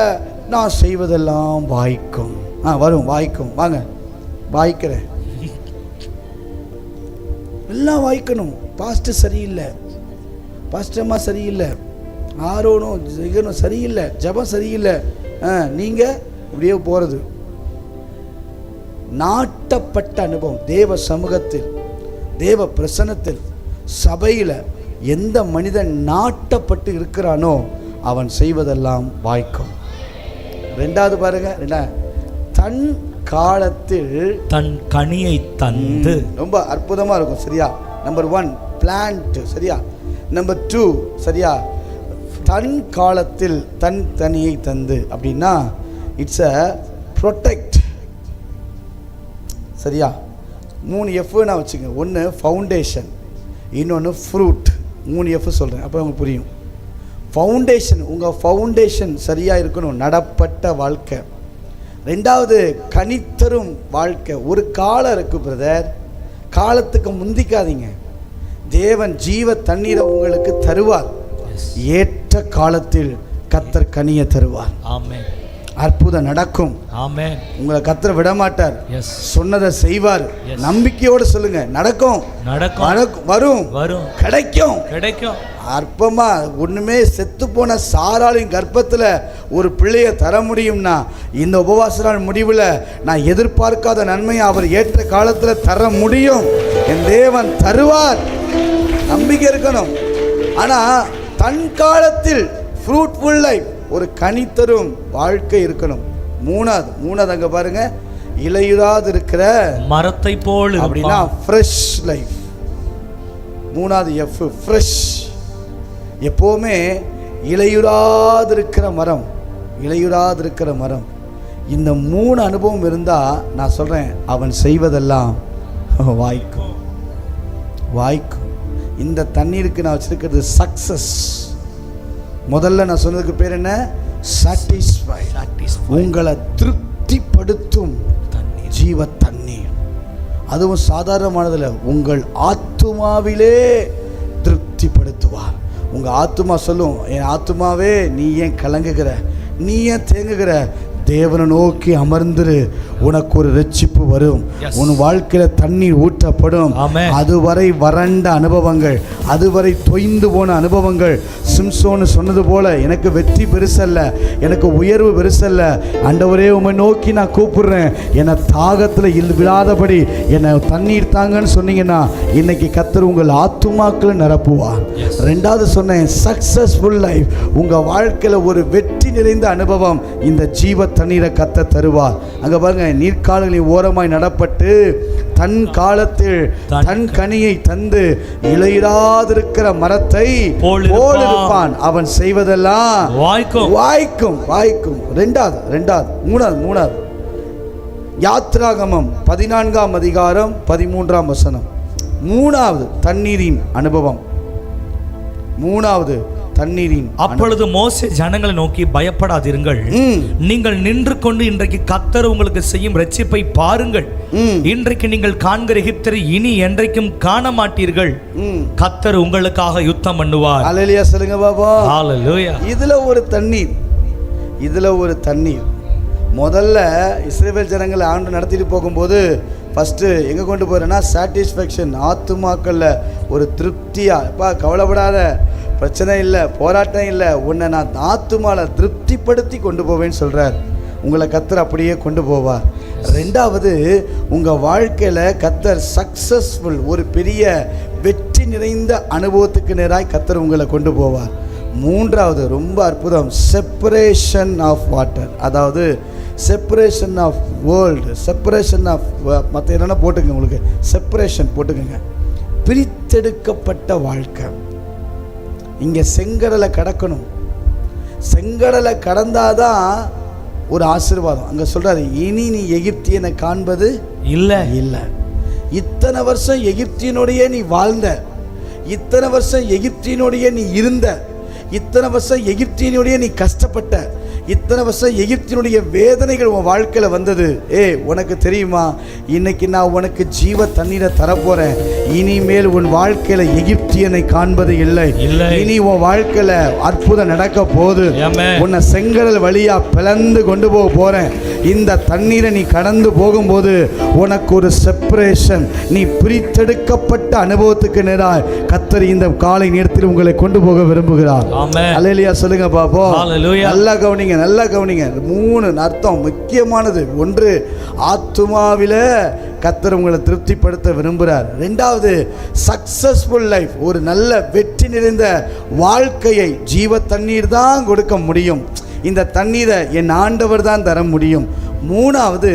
[SPEAKER 1] நான் செய்வதெல்லாம் வாய்க்கும். வரும், வாய்க்கும். வாங்க, வாய்க்கிறேன். எல்லாம் வாய்க்கணும். பாஸ்டர் சரியில்லை, பாஸ்டர்மா சரியில்லை, ஆரோனும் சரியில்லை, ஜபம் சரியில்லை, நீங்கள் இப்படியே போகிறது. நாட்டப்பட்ட அனுபவம் தேவ சமூகத்தில், தேவ பிரசன்னத்தில், சபையில் எந்த மனிதன் நாட்டப்பட்டு இருக்கிறானோ அவன் செய்வதெல்லாம் வாய்க்கும். ரெண்டாவது பாருங்க, தன் காலத்தில்
[SPEAKER 2] தன் கனியை தந்து.
[SPEAKER 1] ரொம்ப அற்புதமா இருக்கும். சரியா? Number 1 plant. சரியா? நம்பர் 2 சரியா, தன் காலத்தில் தன் கனியை தந்து. அப்படின்னா இட்ஸ் அ ப்ரொடெக்ட். சரியா? 3 F நான் வச்சுங்க. ஒன்று ஃபவுண்டேஷன், இன்னொன்று ஃப்ரூட். 3 F சொல்கிறேன், அப்போ உங்களுக்கு புரியும். ஃபவுண்டேஷன், உங்கள் ஃபவுண்டேஷன் சரியாக இருக்கணும், நடப்பட்ட வாழ்க்கை. ரெண்டாவது கனித்தரும் வாழ்க்கை. ஒரு காலம் இருக்குது பிரதர், காலத்துக்கு முந்திக்காதீங்க. தேவன் ஜீவ தண்ணீரை உங்களுக்கு தருவார். ஏற்ற காலத்தில் கர்த்தர் கனியை தருவார்.
[SPEAKER 2] ஆமென்.
[SPEAKER 1] அற்புதம் நடக்கும்.
[SPEAKER 2] ஆமென்.
[SPEAKER 1] உங்களை கர்த்தர் விட மாட்டார்.
[SPEAKER 2] எஸ்.
[SPEAKER 1] சொன்னதை செய்வார். நம்பிக்கையோடு சொல்லுங்க, நடக்கும்.
[SPEAKER 2] நடக்கும்.
[SPEAKER 1] வரும்.
[SPEAKER 2] வரும்.
[SPEAKER 1] கிடைக்கும்.
[SPEAKER 2] கிடைக்கும்.
[SPEAKER 1] அற்பமா ஒண்ணுமே செத்து போன சாராளின் கர்ப்பத்தில் ஒரு பிள்ளையை தர முடியும்னா, இந்த உபவாச நாள் முடிவில் நான் எதிர்பார்க்காத நன்மையை அவர் ஏற்ற காலத்தில் தர முடியும். என் தேவன் தருவார். நம்பிக்கை இருக்கணும். ஆனால் தன் காலத்தில் ஃப்ரூட்ஃபுல் லைஃப், ஒரு கனித்தரும் வாழ்க்கை இருக்கணும். மூணாவது அங்கே பாருங்க, இலையுறாது இருக்கிற
[SPEAKER 2] மரத்தை போல்
[SPEAKER 1] அப்படின்னா ஃப்ரெஷ் லைஃப். மூணாவது எஃப் ஃப்ரெஷ். எப்போவுமே இலையுறாது இருக்கிற மரம், இலையுறாது இருக்கிற மரம். இந்த 3 அனுபவம் இருந்தால் நான் சொல்கிறேன், அவன் செய்வதெல்லாம் வாய்க்கும். வாய்க்கும். இந்த தண்ணீருக்கு நான் வச்சிருக்கிறது சக்சஸ். முதல்ல நான் சொன்னதுக்கு பேர் என்ன? சாட்டிஸ்ஃபை. உங்களை திருப்திப்படுத்தும் ஜீவ தண்ணீர். அதுவும் சாதாரணமானதில் உங்கள் ஆத்துமாவிலே திருப்திப்படுத்துவார். உங்கள் ஆத்துமா சொல்லும், என் ஆத்துமாவே நீ ஏன் கலங்குகிற, நீ ஏன் தேங்குகிற, தேவனை நோக்கி அமர்ந்துரு, உனக்கு ஒரு ரட்சிப்பு வரும். உன் வாழ்க்கையில் தண்ணீர் ஊற்றப்படும். அதுவரை வறண்ட அனுபவங்கள், அதுவரை தொய்ந்து போன அனுபவங்கள், சிம்சோன்னு சொன்னது போல, எனக்கு வெற்றி பெருசல்ல, எனக்கு உயர்வு பெருசல்ல, ஆண்டவரே உம்மை நோக்கி நான் கூப்பிடுறேன், என்னை தாகத்தில் விழாதபடி என்னை தண்ணீர் தாங்கன்னு சொன்னீங்கன்னா இன்னைக்கு கர்த்தர் உங்கள் ஆத்துமாக்களை நிரப்புவார். ரெண்டாவது சொன்னேன், சக்சஸ்ஃபுல் லைஃப். உங்கள் வாழ்க்கையில் ஒரு வெற்றி நிறைந்த அனுபவம் இந்த ஜீவ தண்ணீரை கர்த்தர் தருவார். அங்க பாருங்க, நீர்க்கால்களின் ஓரமாய் நடப்பட்டு தன் காலத்தில் தன் கனியை தந்து இலையிடாதிருக்கிற மரத்தை போல் இருப்பான். அவன் செய்வதெல்லாம் வாய்க்கும். வாய்க்கும். வாய்க்கும். மூணாவது யாத்ராகமம் 14ஆம் அதிகாரம் 13ஆம் வசனம். மூணாவது தண்ணீரின் அனுபவம்.
[SPEAKER 2] அப்பொழுது மோசே ஜனங்களை நோக்கி, பயப்படாதிருங்கள், நீங்கள் நின்று கொண்டு இன்றைக்கு கர்த்தர் உங்களுக்கு செய்யும் ரட்சிப்பை பாருங்கள். இன்றைக்கு நீங்கள் காண்கிற எகிப்தரை இனி என்றைக்கும் காண மாட்டீர்கள். கர்த்தர் உங்களுக்காக யுத்தம் பண்ணுவார்.
[SPEAKER 1] அல்லேலூயா சொல்லுங்க பாபா.
[SPEAKER 2] அல்லேலூயா.
[SPEAKER 1] இதுல ஒரு தண்ணீர் முதல்ல இஸ்ரவேல் ஜனங்களை ஆண்டு நடத்திட்டு போகும்போது ஃபஸ்ட்டு எங்கே கொண்டு போகிறேன்னா சாட்டிஸ்ஃபேக்ஷன், ஆத்துமாக்களில் ஒரு திருப்தியாக. எப்பா கவலைப்படாத, பிரச்சனை இல்லை, போராட்டம் இல்லை, உன்னை நான் ஆத்துமாவில் திருப்திப்படுத்தி கொண்டு போவேன்னு சொல்கிறார். உங்களை கர்த்தர் அப்படியே கொண்டு போவார். ரெண்டாவது, உங்கள் வாழ்க்கையில் கர்த்தர் சக்ஸஸ்ஃபுல், ஒரு பெரிய வெற்றி நிறைந்த அனுபவத்துக்கு நேராக கர்த்தர் உங்களை கொண்டு போவார். மூன்றாவது ரொம்ப அற்புதம், செப்பரேஷன் ஆஃப் வாட்டர். அதாவது separation of world, separation of மற்ற என்னென்ன போட்டுங்க, உங்களுக்கு செப்பரேஷன் போட்டுக்கோங்க. பிரித்தெடுக்கப்பட்ட வாழ்க்கை. இங்கே செங்கடலை கடக்கணும். செங்கடலை கடந்தாதான் ஒரு ஆசீர்வாதம். அங்கே சொல்கிறாரு, இனி நீ எகிப்தியனை காண்பது இல்லை. இத்தனை வருஷம் எகிப்தியனுடைய நீ வாழ்ந்த, இத்தனை வருஷம் எகிப்தியனுடைய நீ இருந்த, இத்தனை வருஷம் எகிப்தியனுடைய நீ கஷ்டப்பட்ட, இத்தனை வருஷம் எகிப்தினுடைய வேதனைகள் உன் வாழ்க்கையில் வந்தது. உனக்கு தெரியுமா, இன்னைக்கு நான் உனக்கு ஜீவ தண்ணீரை தரப்போறேன். இனிமேல் உன் வாழ்க்கையில் எகிப்தியனை காண்பது இல்லை. இனி உன் வாழ்க்கையில் அற்புதம் நடக்க போகுது. உன்னை செங்கடல் வழியா பிளந்து கொண்டு போக போறேன். இந்த தண்ணீரை நீ கடந்து போகும்போது உனக்கு ஒரு செப்பரேஷன், நீ பிரித்தெடுக்கப்பட்ட அனுபவத்துக்கு நேராக கர்த்தர் இந்த காலை நேரத்தில் உங்களை கொண்டு போக விரும்புகிறார். அல்லேலூயா சொல்லுங்க பாப்போம். நல்லா கவனிங்க, நல்லா கவனிங்க. 3 அர்த்தம் முக்கியமானது. 1, ஆத்துமாவில கர்த்தர் உங்களை திருப்திப்படுத்த விரும்புகிறார். 2வது, சக்சஸ்ஃபுல் லைஃப், ஒரு நல்ல வெற்றி நிறைந்த வாழ்க்கையை ஜீவ தண்ணீர் தான் கொடுக்க முடியும். இந்த தண்ணீரை என் ஆண்டவர் தான் தர முடியும். 3வது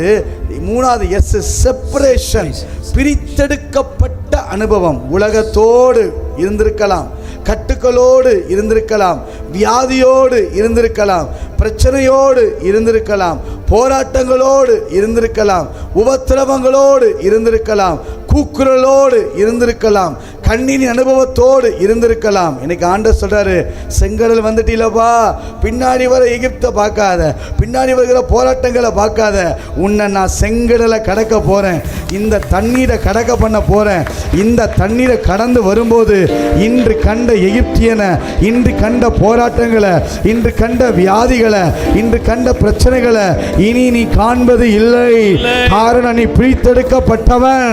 [SPEAKER 1] எஸ், செப்பரேஷன், பிரித்தெடுக்கப்பட்ட அனுபவம். உலகத்தோடு இருந்திருக்கலாம், கட்டுக்களோடு இருந்திருக்கலாம், வியாதியோடு இருந்திருக்கலாம், பிரச்சனையோடு இருந்திருக்கலாம், போராட்டங்களோடு இருந்திருக்கலாம், உபத்திரவங்களோடு இருந்திருக்கலாம், கூக்குரலோடு இருந்திருக்கலாம், கண்ணீரின் அனுபவத்தோடு இருந்திருக்கலாம். இன்னைக்கு ஆண்டவர் சொல்றாரு, செங்கடல் வந்துட்டீலப்பா, பின்னாடி வர எகிப்தை பார்க்காத, பின்னாடி வருகிற போராட்டங்களை பார்க்காத, உன்னை நான் செங்கடலை கடக்க போறேன், இந்த தண்ணீரை கடக்க பண்ண போறேன். இந்த தண்ணீரை கடந்து வரும்போது இன்று கண்ட எகிப்தியனை, இன்று கண்ட போராட்டங்களை, இன்று கண்ட வியாதிகளை, இன்று கண்ட பிரச்சனைகளை இனி நீ காண்பது இல்லை. காரணம், நீ பிரித்தெடுக்கப்பட்டவன்.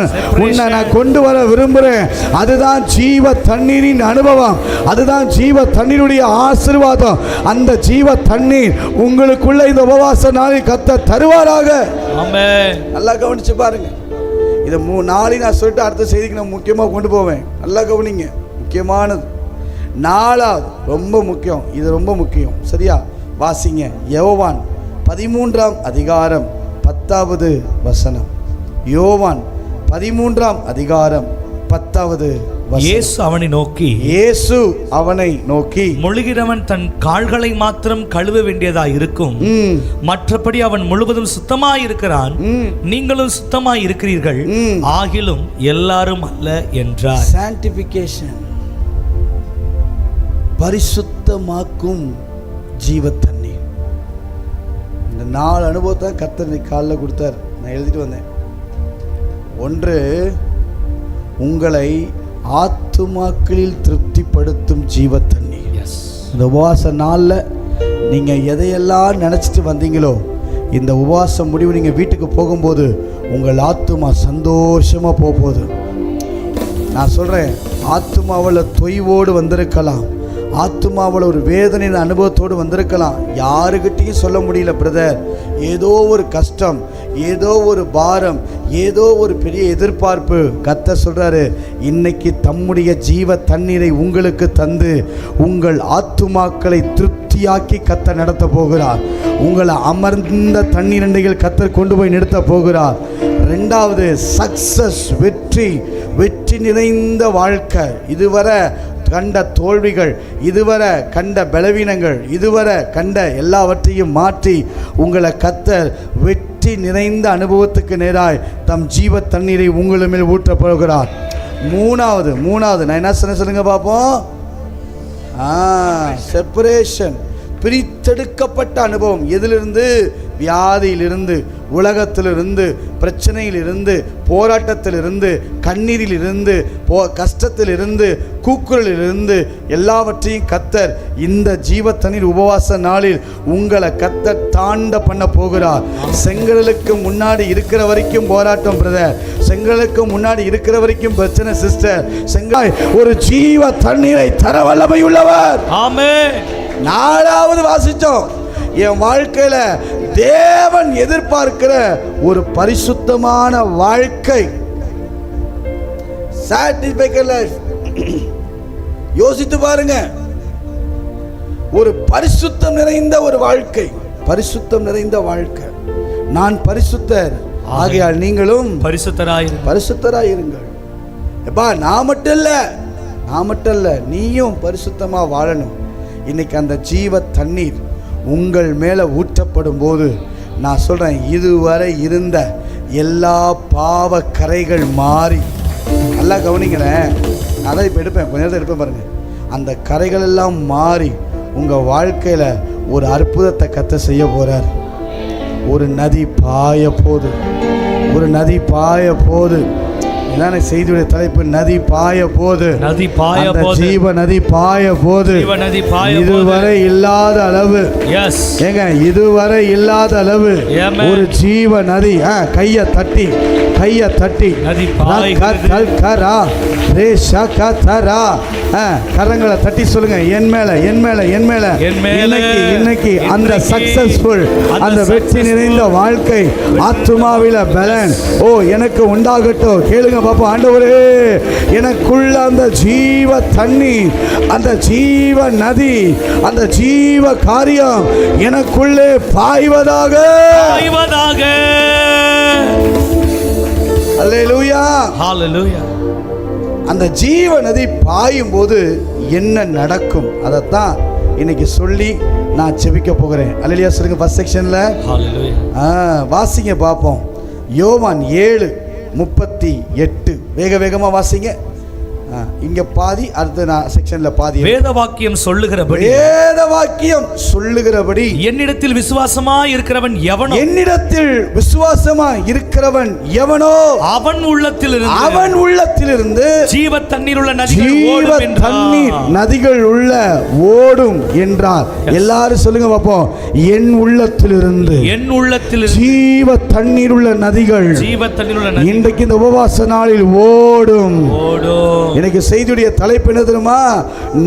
[SPEAKER 1] உன்னை நான் கொண்டு வர விரும்புகிறேன். அதுதான் ஜீவ தண்ணீரின் அனுபவம், அதுதான் ஜீவ தண்ணீருடைய ஆசீர்வாதம். அந்த ஜீவ தண்ணீர் உங்களுக்குள்ள இந்த உபவாச நாளில் கர்த்தர் தருவாராக. ஆமென். நல்லா கவனிச்சு பாருங்க. இதை 4 நான் சொல்லிட்டு அடுத்த செய்திக்கு நான் முக்கியமாக கொண்டு போவேன். நல்லா கவனிங்க, முக்கியமானது. 4வது ரொம்ப முக்கியம், இது ரொம்ப முக்கியம். சரியா? வாசிங்க. யோவான் 13ஆம் அதிகாரம் 10வது வசனம். யோவான் 13ஆம் அதிகாரம் 10வது வசனம். இயேசு அவனை நோக்கி
[SPEAKER 2] முழுகிறவன் தன் கால்களை மாத்திரம் கழுவ வேண்டியதாய் இருக்கும், மற்றபடி அவன் முழுவதும் சுத்தமாய் இருக்கிறான், நீங்களும் சுத்தமாய் இருக்கிறீர்கள், ஆகிலும் எல்லாரும் அல்ல என்றார்.
[SPEAKER 1] சான்டிஃபிகேஷன், பரிசுத்தமாக்கும் ஜீவ தண்ணீர். இந்த 4 அனுபவத்தை கர்த்தர் காலில் கொடுத்தார். நான் எழுதிட்டு வந்தேன். 1, உங்களை ஆத்துமாக்களில் திருப்திப்படுத்தும் ஜீவ தண்ணீர். இந்த உபவாச நாளில் நீங்கள் எதையெல்லாம் நினச்சிட்டு வந்தீங்களோ, இந்த உபவாச முடிவு நீங்கள் வீட்டுக்கு போகும்போது உங்கள் ஆத்துமா சந்தோஷமாக போகுது. நான் சொல்கிறேன், ஆத்துமாவில் தொய்வோடு வந்திருக்கலாம், ஆத்துமாவில் ஒரு வேதனையின் அனுபவத்தோடு வந்திருக்கலாம். யாருக்கிட்டையும் சொல்ல முடியல பிரதர், ஏதோ ஒரு கஷ்டம், ஏதோ ஒரு பாரம், ஏதோ ஒரு பெரிய எதிர்பார்ப்பு. கர்த்தர் சொல்றாரு, இன்னைக்கு தம்முடைய ஜீவ தண்ணீரை உங்களுக்கு தந்து உங்கள் ஆத்துமாக்களை திருப்தியாக்கி கர்த்தர் நடத்த போகிறார். உங்களை அமர்ந்த தண்ணீரண்டைகள் கர்த்தர் கொண்டு போய் நிறுத்த போகிறார். 2வது சக்சஸ், வெற்றி, வெற்றி நிறைந்த வாழ்க்கை. இதுவரை கண்ட தோல்விகள், இதுவரை கண்ட பலவீனங்கள், இதுவரை கண்ட எல்லாவற்றையும் மாற்றி உங்களை கர்த்தர் வெற்றி நிறைந்த அனுபவத்துக்கு நேராய் தம் ஜீவ தண்ணீரை உங்கள் மேல் ஊற்ற போகிறார். 3வது நான் என்ன சொல்லுங்க பார்ப்போம். செப்பரேஷன், பிரித்தெடுக்கப்பட்ட அனுபவம். எதிலிருந்து? வியாதியிலிருந்து, உலகத்திலிருந்து, பிரச்சனையிலிருந்து, போராட்டத்திலிருந்து, கண்ணீரிலிருந்து, கஷ்டத்திலிருந்து, கூக்குரலிலிருந்து எல்லாவற்றையும் கர்த்தர் இந்த ஜீவ தண்ணீர் உபவாச நாளில் உங்களை கர்த்தர் தாண்ட பண்ண போகிறார். செங்கடலுக்கு முன்னாடி இருக்கிற வரைக்கும் போராட்டம் பிரதர், செங்கடலுக்கு முன்னாடி இருக்கிற வரைக்கும் பிரச்சனை சிஸ்டர். செங்கல் ஒரு ஜீவ தண்ணீரை தர வல்லமை உள்ளவர். ஆமென். 4வது வாசிச்சோம், என் வாழ்க்கையில தேவன் எதிர்பார்க்கிற ஒரு பரிசுத்தமான வாழ்க்கை. Satisfied life. யோசித்து பாருங்க, ஒரு பரிசுத்தம் நிறைந்த ஒரு வாழ்க்கை, பரிசுத்தம் நிறைந்த வாழ்க்கை. நான் பரிசுத்தர் ஆகையால் நீங்களும் பரிசுத்தராயிருங்கள். எப்பா நான் மட்டும் இல்ல, நீயும் பரிசுத்தமா வாழணும். இன்னைக்கு அந்த ஜீவ தண்ணீர் உங்கள் மேலே ஊற்றப்படும் போது நான் சொல்கிறேன், இதுவரை இருந்த எல்லா பாவ கரைகள் மாறி, நல்லா கவனிங்களேன், அதான் இப்போ எடுப்பேன், கொஞ்ச நேரத்தை எடுப்பேன் பாருங்கள். அந்த கரைகள் எல்லாம் மாறி உங்கள் வாழ்க்கையில் ஒரு அற்புதத்தை கர்த்தர் செய்ய போகிறார். ஒரு நதி பாய போது, ஒரு நதி பாய போது. இதான செய்தியுடைய தலைப்பு, நதி பாய போது.
[SPEAKER 2] நதி பாய
[SPEAKER 1] அந்த
[SPEAKER 2] போது,
[SPEAKER 1] ஜீவ நதி பாய போது.
[SPEAKER 2] ஜீவ நதி பாய போது.
[SPEAKER 1] இதுவரை இல்லாத அளவு,
[SPEAKER 2] எஸ்
[SPEAKER 1] ஏங்க இதுவரை இல்லாத அளவு
[SPEAKER 2] Amen.
[SPEAKER 1] ஒரு ஜீவ நதி. கையை தட்டி
[SPEAKER 2] நதி பாய்கிறது.
[SPEAKER 1] கரங்களை தட்டி சொல்லுங்க, என் மேல என் மேல என் மேல
[SPEAKER 2] என் மேல.
[SPEAKER 1] இன்னைக்கு அந்த சக்சஸ்ஃபுல், அந்த வெற்றி நிறைந்த வாழ்க்கை ஆத்துமாவில பலன் எனக்கு உண்டாகட்டும். கேளுங்க பாப்போம். ஆண்டவரே, எனக்குள்ள அந்த ஜீவ தண்ணி, அந்த ஜீவ நதி, அந்த ஜீவ காரியம் எனக்குள்ளே பாய்வதாக. அல்லேலூயா,
[SPEAKER 2] ஹalleluya.
[SPEAKER 1] அந்த ஜீவ நதி பாயும் போது என்ன நடக்கும், அதைத்தான் இன்னைக்கு சொல்லி நான் செபிக்க போகிறேன். அல்லேலூயா சொல்லுங்க. ஃபர்ஸ்ட் செக்ஷன்ல வாசிங்க பார்ப்போம். யோவான் 7:38 வேகமா வாசிங்க. இங்க பாதி, அடுத்த நான் செக்ஷன்ல பாதி.
[SPEAKER 2] வேத வாக்கியம் சொல்லுகிறபடி
[SPEAKER 1] என்னிடத்தில் விசுவாசமா இருக்கிறவன் எவனோ,
[SPEAKER 2] அவன் உள்ளத்திலிருந்து
[SPEAKER 1] ஜீவ தண்ணீர் நதிகள்
[SPEAKER 2] ஓடும்
[SPEAKER 1] என்றார். எல்லாரும் சொல்லுங்க பாப்போம். என் உள்ளத்திலிருந்து ஜீவ தண்ணீர் உள்ள நதிகள் இன்றைக்கு இந்த உபவாச நாளில் ஓடும். எனக்கு செய்தியுடைய தலைப்பு என்ன தெரியுமா?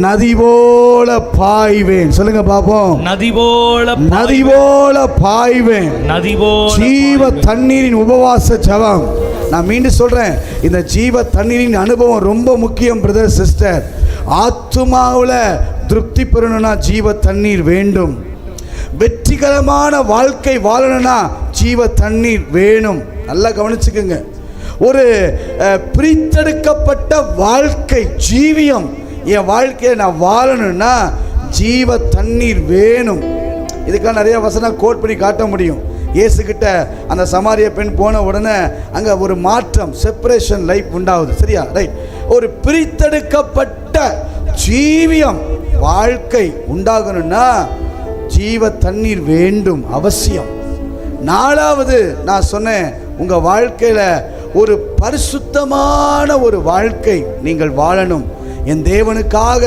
[SPEAKER 1] நதி போல பாய்வேன். சொல்லுங்க பாப்போம். நதி போல பாய்வேன். ஜீவ தண்ணீரின் உபவாச ஜெபம். நான் மீண்டும் சொல்றேன், இந்த ஜீவ தண்ணீரின் அனுபவம் ரொம்ப முக்கியம் பிரதர் சிஸ்டர். ஆத்துமாவுல திருப்தி பெறணும்னா ஜீவ தண்ணீர் வேண்டும். வெற்றிகரமான வாழ்க்கை வாழணும்னா ஜீவ தண்ணீர் வேணும். நல்லா கவனிச்சுக்குங்க. ஒரு பிரித்தெடுக்கப்பட்ட வாழ்க்கை ஜீவியம், என் வாழ்க்கையை நான் வாழணும்னா ஜீவ தண்ணீர் வேணும். இதுக்கெல்லாம் நிறைய வசனம் கோட் பண்ணி காட்ட முடியும். இயேசுகிட்ட அந்த சமாரிய பெண் போன உடனே அங்கே ஒரு மாற்றம், செப்பரேஷன் லைஃப் உண்டாகுது. சரியா? ரைட். ஒரு பிரித்தெடுக்கப்பட்ட ஜீவியம் வாழ்க்கை உண்டாகணும்னா ஜீவ தண்ணீர் வேண்டும், அவசியம். நாலாவது நான் சொன்னேன், உங்கள் வாழ்க்கையில் ஒரு பரிசுத்தமான ஒரு வாழ்க்கை நீங்கள் வாழணும். என் தேவனுக்காக,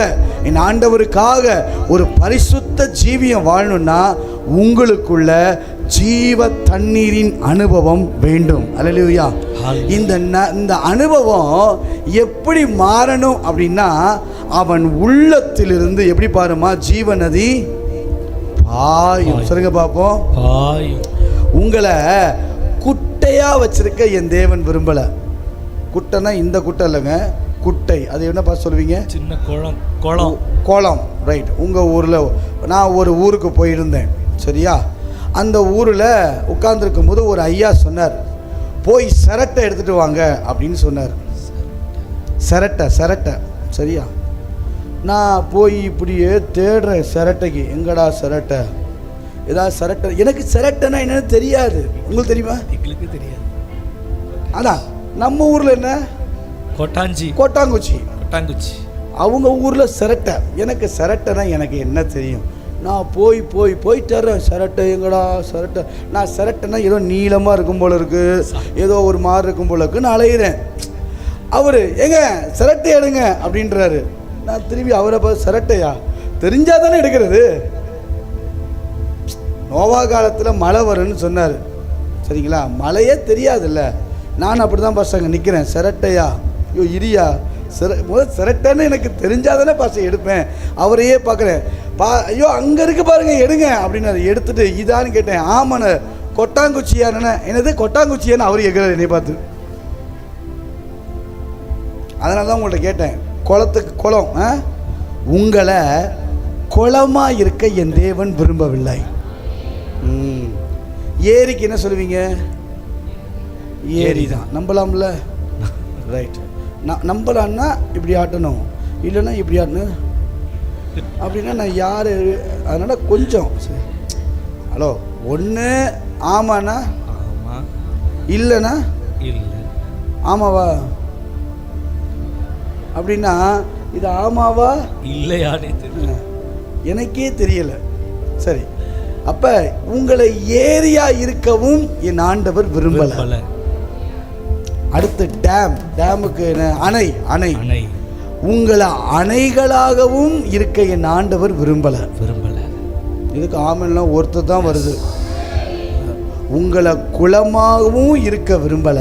[SPEAKER 1] என் ஆண்டவருக்காக ஒரு பரிசுத்த ஜீவியம் வாழணும்னா உங்களுக்குள்ள ஜீவ தண்ணீரின் அனுபவம் வேண்டும். அல்லேலூயா. இந்த அனுபவம் எப்படி மாறணும் அப்படின்னா, அவன் உள்ளத்திலிருந்து எப்படி பாருமா ஜீவ நதி பாயும். சொல்லுங்க பாப்போம். உங்களை குட்டையா வச்சிருக்க என் தேவன் விரும்பல. குட்டைனா இந்த குட்டை இல்லைங்க, குட்டை. அது என்ன பார்த்து சொல்லுவீங்க? சின்ன குளம். ரைட். உங்கள் ஊரில் நான் ஒரு ஊருக்கு போயிருந்தேன். சரியா? அந்த ஊரில் உட்கார்ந்துருக்கும் போது ஒரு ஐயா சொன்னார், போய் சிரட்டை எடுத்துகிட்டு வாங்க அப்படின்னு சொன்னார். சிரட்டை. சரியா? நான் போய் இப்படியே தேடுறேன் சிரட்டைக்கு. எங்கடா சிரட்டை? ஏதாவது சிரட்டை. எனக்கு சிரட்டைன்னா என்னன்னு தெரியாது. உங்களுக்கு தெரியுமா? எங்களுக்கு தெரியாது. அதான் நம்ம ஊரில் என்ன, கொட்டாங்குச்சி. அவங்க ஊரில் சிரட்டை. எனக்கு சிரட்டைனா எனக்கு என்ன தெரியும்? நான் போய் தர்றேன். சிரட்டை எங்கடா சிரட்டை? நான் சிரட்டைனா ஏதோ நீளமாக இருக்கும் போல இருக்கு, ஏதோ ஒரு மாதிரி இருக்கும் போல இருக்கு. நான் அலையிறேன். அவர் எங்க சிரட்டை எடுங்க அப்படின்றாரு. நான் திரும்பி அவரை பார்த்து, சிரட்டையா? தெரிஞ்சாதானே எடுக்கிறது. நோவா காலத்தில் மழை வரும்னு சொன்னார். சரிங்களா? மழையே தெரியாதுல்ல. நான் அப்படி தான் பசங்க நிற்கிறேன். சிரட்டையா? ஐயோ இரியா, சிரட்டைன்னு எனக்கு தெரிஞ்சாதானே பாச எடுப்பேன். அவரையே பார்க்குறேன். ஐயோ அங்கே இருக்கு பாருங்க, எடுங்க அப்படின்னாரு. எடுத்துட்டு இதான்னு கேட்டேன். ஆமாண்ண, கொட்டாங்குச்சியான்னு. என்னது கொட்டாங்குச்சியான்னு அவர் கேட்குறாரு என்னை பார்த்து. அதனால தான் உங்கள்கிட்ட கேட்டேன். குளம். உங்களை குளமாக இருக்க என் தேவன் விரும்பவில்லை. ஏரிக்கு என்ன சொல்லுவீங்க? ஏரி தான். நம்பலாம்ல? ரைட். நம்பலான்னா இப்படி ஆட்டணும், இல்லைன்னா இப்படி ஆட்டணும். அப்படின்னா நான் யார்? அதனால் கொஞ்சம் ஹலோ, ஒன்று ஆமாண்ணா, இல்லைண்ணா இல்லை. ஆமாவா அப்படின்னா இது ஆமாவா இல்லையானே தெரியல, எனக்கே தெரியலை. சரி, அப்ப உங்களை ஏரியா இருக்கவும் என் ஆண்டவர் விரும்பல. அடுத்து டேமுக்கு அணை.
[SPEAKER 2] அணை.
[SPEAKER 1] உங்களை அணைகளாகவும் இருக்க என் ஆண்டவர் விரும்பல. இதுக்கு ஆமென்லாம் ஒருத்தர் தான் வருது. உங்களை குளமாகவும் இருக்க விரும்பல,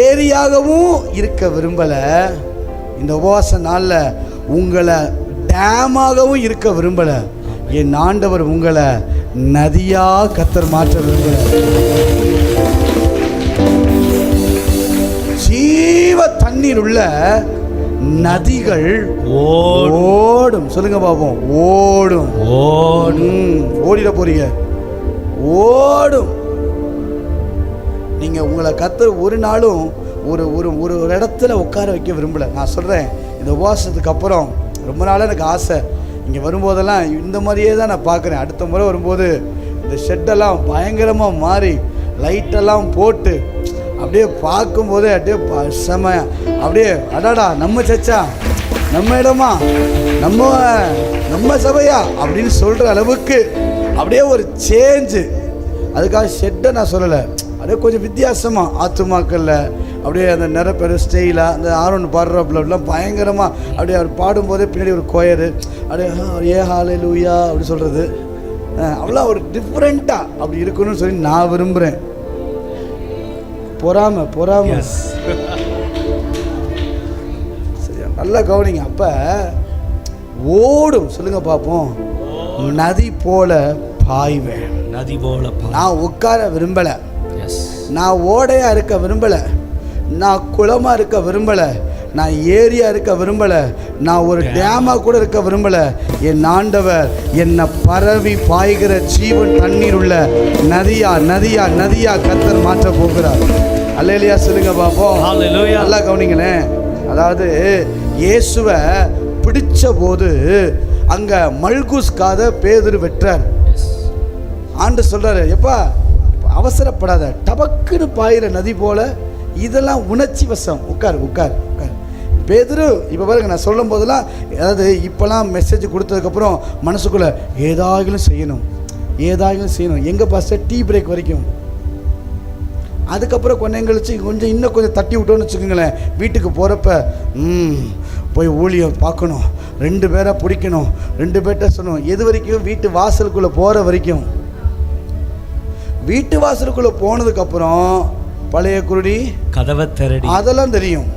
[SPEAKER 1] ஏரியாகவும் இருக்க விரும்பல. இந்த உபவாச நாள்ல உங்களை டேமாகவும் இருக்க விரும்பல. என் ஆண்டவர் உங்களை நதியா கத்தர் மாற்ற விரும்பல. ஜீவ தண்ணீர் உள்ள நதிகள் ஓடும். சொல்லுங்க பாப்போம். ஓடும். ஓடிட போறீங்க. ஓடும். நீங்க உங்களை கத்தர் ஒரு நாளும் ஒரு ஒரு ஒரு இடத்துல உட்கார வைக்க விரும்பல. நான் சொல்றேன், இந்த உபவாசத்துக்கு அப்புறம் ரொம்ப நாளாக எனக்கு ஆசை. இங்கே வரும்போதெல்லாம் இந்த மாதிரியே தான் நான் பார்க்குறேன். அடுத்த முறை வரும்போது இந்த ஷெட்டெல்லாம் பயங்கரமாக மாறி லைட்டெல்லாம் போட்டு அப்படியே பார்க்கும்போதே அப்படியே செம, அப்படியே அடாடா நம்ம சர்ச்சா, நம்ம இடமா, நம்ம சபையா அப்படின்னு சொல்கிற அளவுக்கு அப்படியே ஒரு சேஞ்சு. அதுக்காக ஷெட்டை நான் சொல்லலை, அப்படியே கொஞ்சம் வித்தியாசமாக ஆத்துமாக்கல்ல அப்படியே அந்த நிறப்பெரு ஸ்டெயிலாக அந்த ஆரோன் பாடுறப்பெல்லாம் பயங்கரமாக அப்படியே அவர் பாடும்போதே பின்னாடி ஒரு கோயரு அப்படியே ஏ ஹல்லேலூயா அப்படி சொல்கிறது, அவ்வளோ ஒரு டிஃப்ரெண்ட்டாக அப்படி இருக்கணும்னு சொல்லி நான் விரும்புகிறேன். பொறாம சரியா? நல்லா கவனிங்க. அப்போ ஓடும். சொல்லுங்க பார்ப்போம். நதி போல பாய்வேன். நான் உட்கார விரும்பலை, நான் ஓடையா இருக்க விரும்பலை, நான் குளமாக இருக்க விரும்பலை, நான் ஏரியா இருக்க விரும்பலை, நான் ஒரு டேமா கூட இருக்க விரும்பலை. என் ஆண்டவர் என்னை பரவி பாய்கிற ஜீவன் தண்ணீர் உள்ள நதியா நதியா நதியா கர்த்தர் மாற்ற போகிறார். அல்லேலூயா சொல்லுங்க பாப்போம். நல்லா கவனிங்களேன். அதாவது இயேசுவை பிடிச்ச போது அங்க மல்குஸ் காதை பேதுரு வெற்றார். ஆண்டு சொல்றாரு, எப்பா அவசரப்படாத, டபக்குன்னு பாயிற நதி போல, இதெல்லாம் உணர்ச்சி வசம். உட்கார். பேதுரு இப்போ பாருங்க, நான் சொல்லும் போதெல்லாம், அதாவது இப்போலாம் மெசேஜ் கொடுத்ததுக்கப்புறம் மனசுக்குள்ளே ஏதாகிலும் செய்யணும். எங்கே பாஸ்டர்? டீ பிரேக் வரைக்கும். அதுக்கப்புறம் கொஞ்சம் கழிச்சு இன்னும் கொஞ்சம் தட்டி விட்டோன்னு வச்சுக்கோங்களேன். வீட்டுக்கு போகிறப்ப போய் ஊழியம் பார்க்கணும், 2 பேரை பிடிக்கணும், 2 பேர்கிட்ட சொல்லணும். எது வரைக்கும்? வீட்டு வாசலுக்குள்ளே போகிற வரைக்கும். வீட்டு வாசலுக்குள்ளே போனதுக்கப்புறம் பழைய குருடி கதவை திறடி, அதெல்லாம் தெரியும்.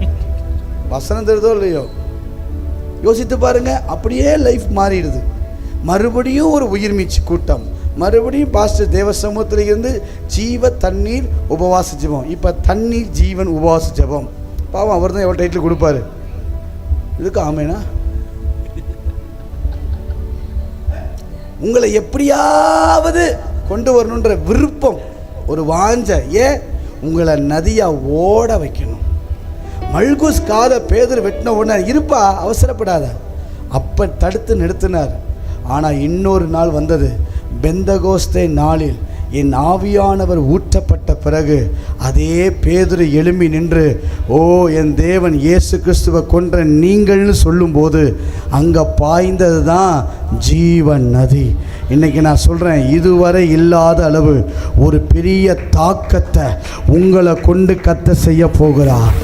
[SPEAKER 1] வசனம் தெரியுதோ இல்லையோ யோசித்து பாருங்க. அப்படியே லைஃப் மாறிடுது. மறுபடியும் ஒரு உயிர்மீச்சு கூட்டம், மறுபடியும் பாஸ்டர் தேவ சமூகத்தில் இருந்து ஜீவ தண்ணீர் உபவாச ஜெபம். இப்போ தண்ணீர் ஜீவன் உபவாச ஜெபம். பாவம், அவர் தான் எவ்வளோ டைட்டில் கொடுப்பாரு இதுக்கு. ஆமேனா? உங்களை எப்படியாவது கொண்டு வரணுன்ற விருப்பம், ஒரு வாஞ்ச. ஏன்? உங்களை நதியா ஓட வைக்கணும். மல்குஸ் காதை பேதுரு வெட்டின உடனே இருப்பா, அவசரப்படாத, அப்ப தடுத்து நிறுத்தினார். ஆனால் இன்னொரு நாள் வந்தது. பெந்தகோஸ்தே நாளில் என் ஆவியானவர் ஊற்றப்பட்ட பிறகு அதே பேதுரு எழும்பி நின்று, ஓ என் தேவன் இயேசு கிறிஸ்துவை கொன்ற நீங்கள்னு சொல்லும்போது அங்கே பாய்ந்தது தான் ஜீவன் நதி. இன்னைக்கு நான் சொல்கிறேன், இதுவரை இல்லாத அளவு ஒரு பெரிய தாக்கத்தை உங்களை கொண்டு கத்த செய்ய போகிறார்.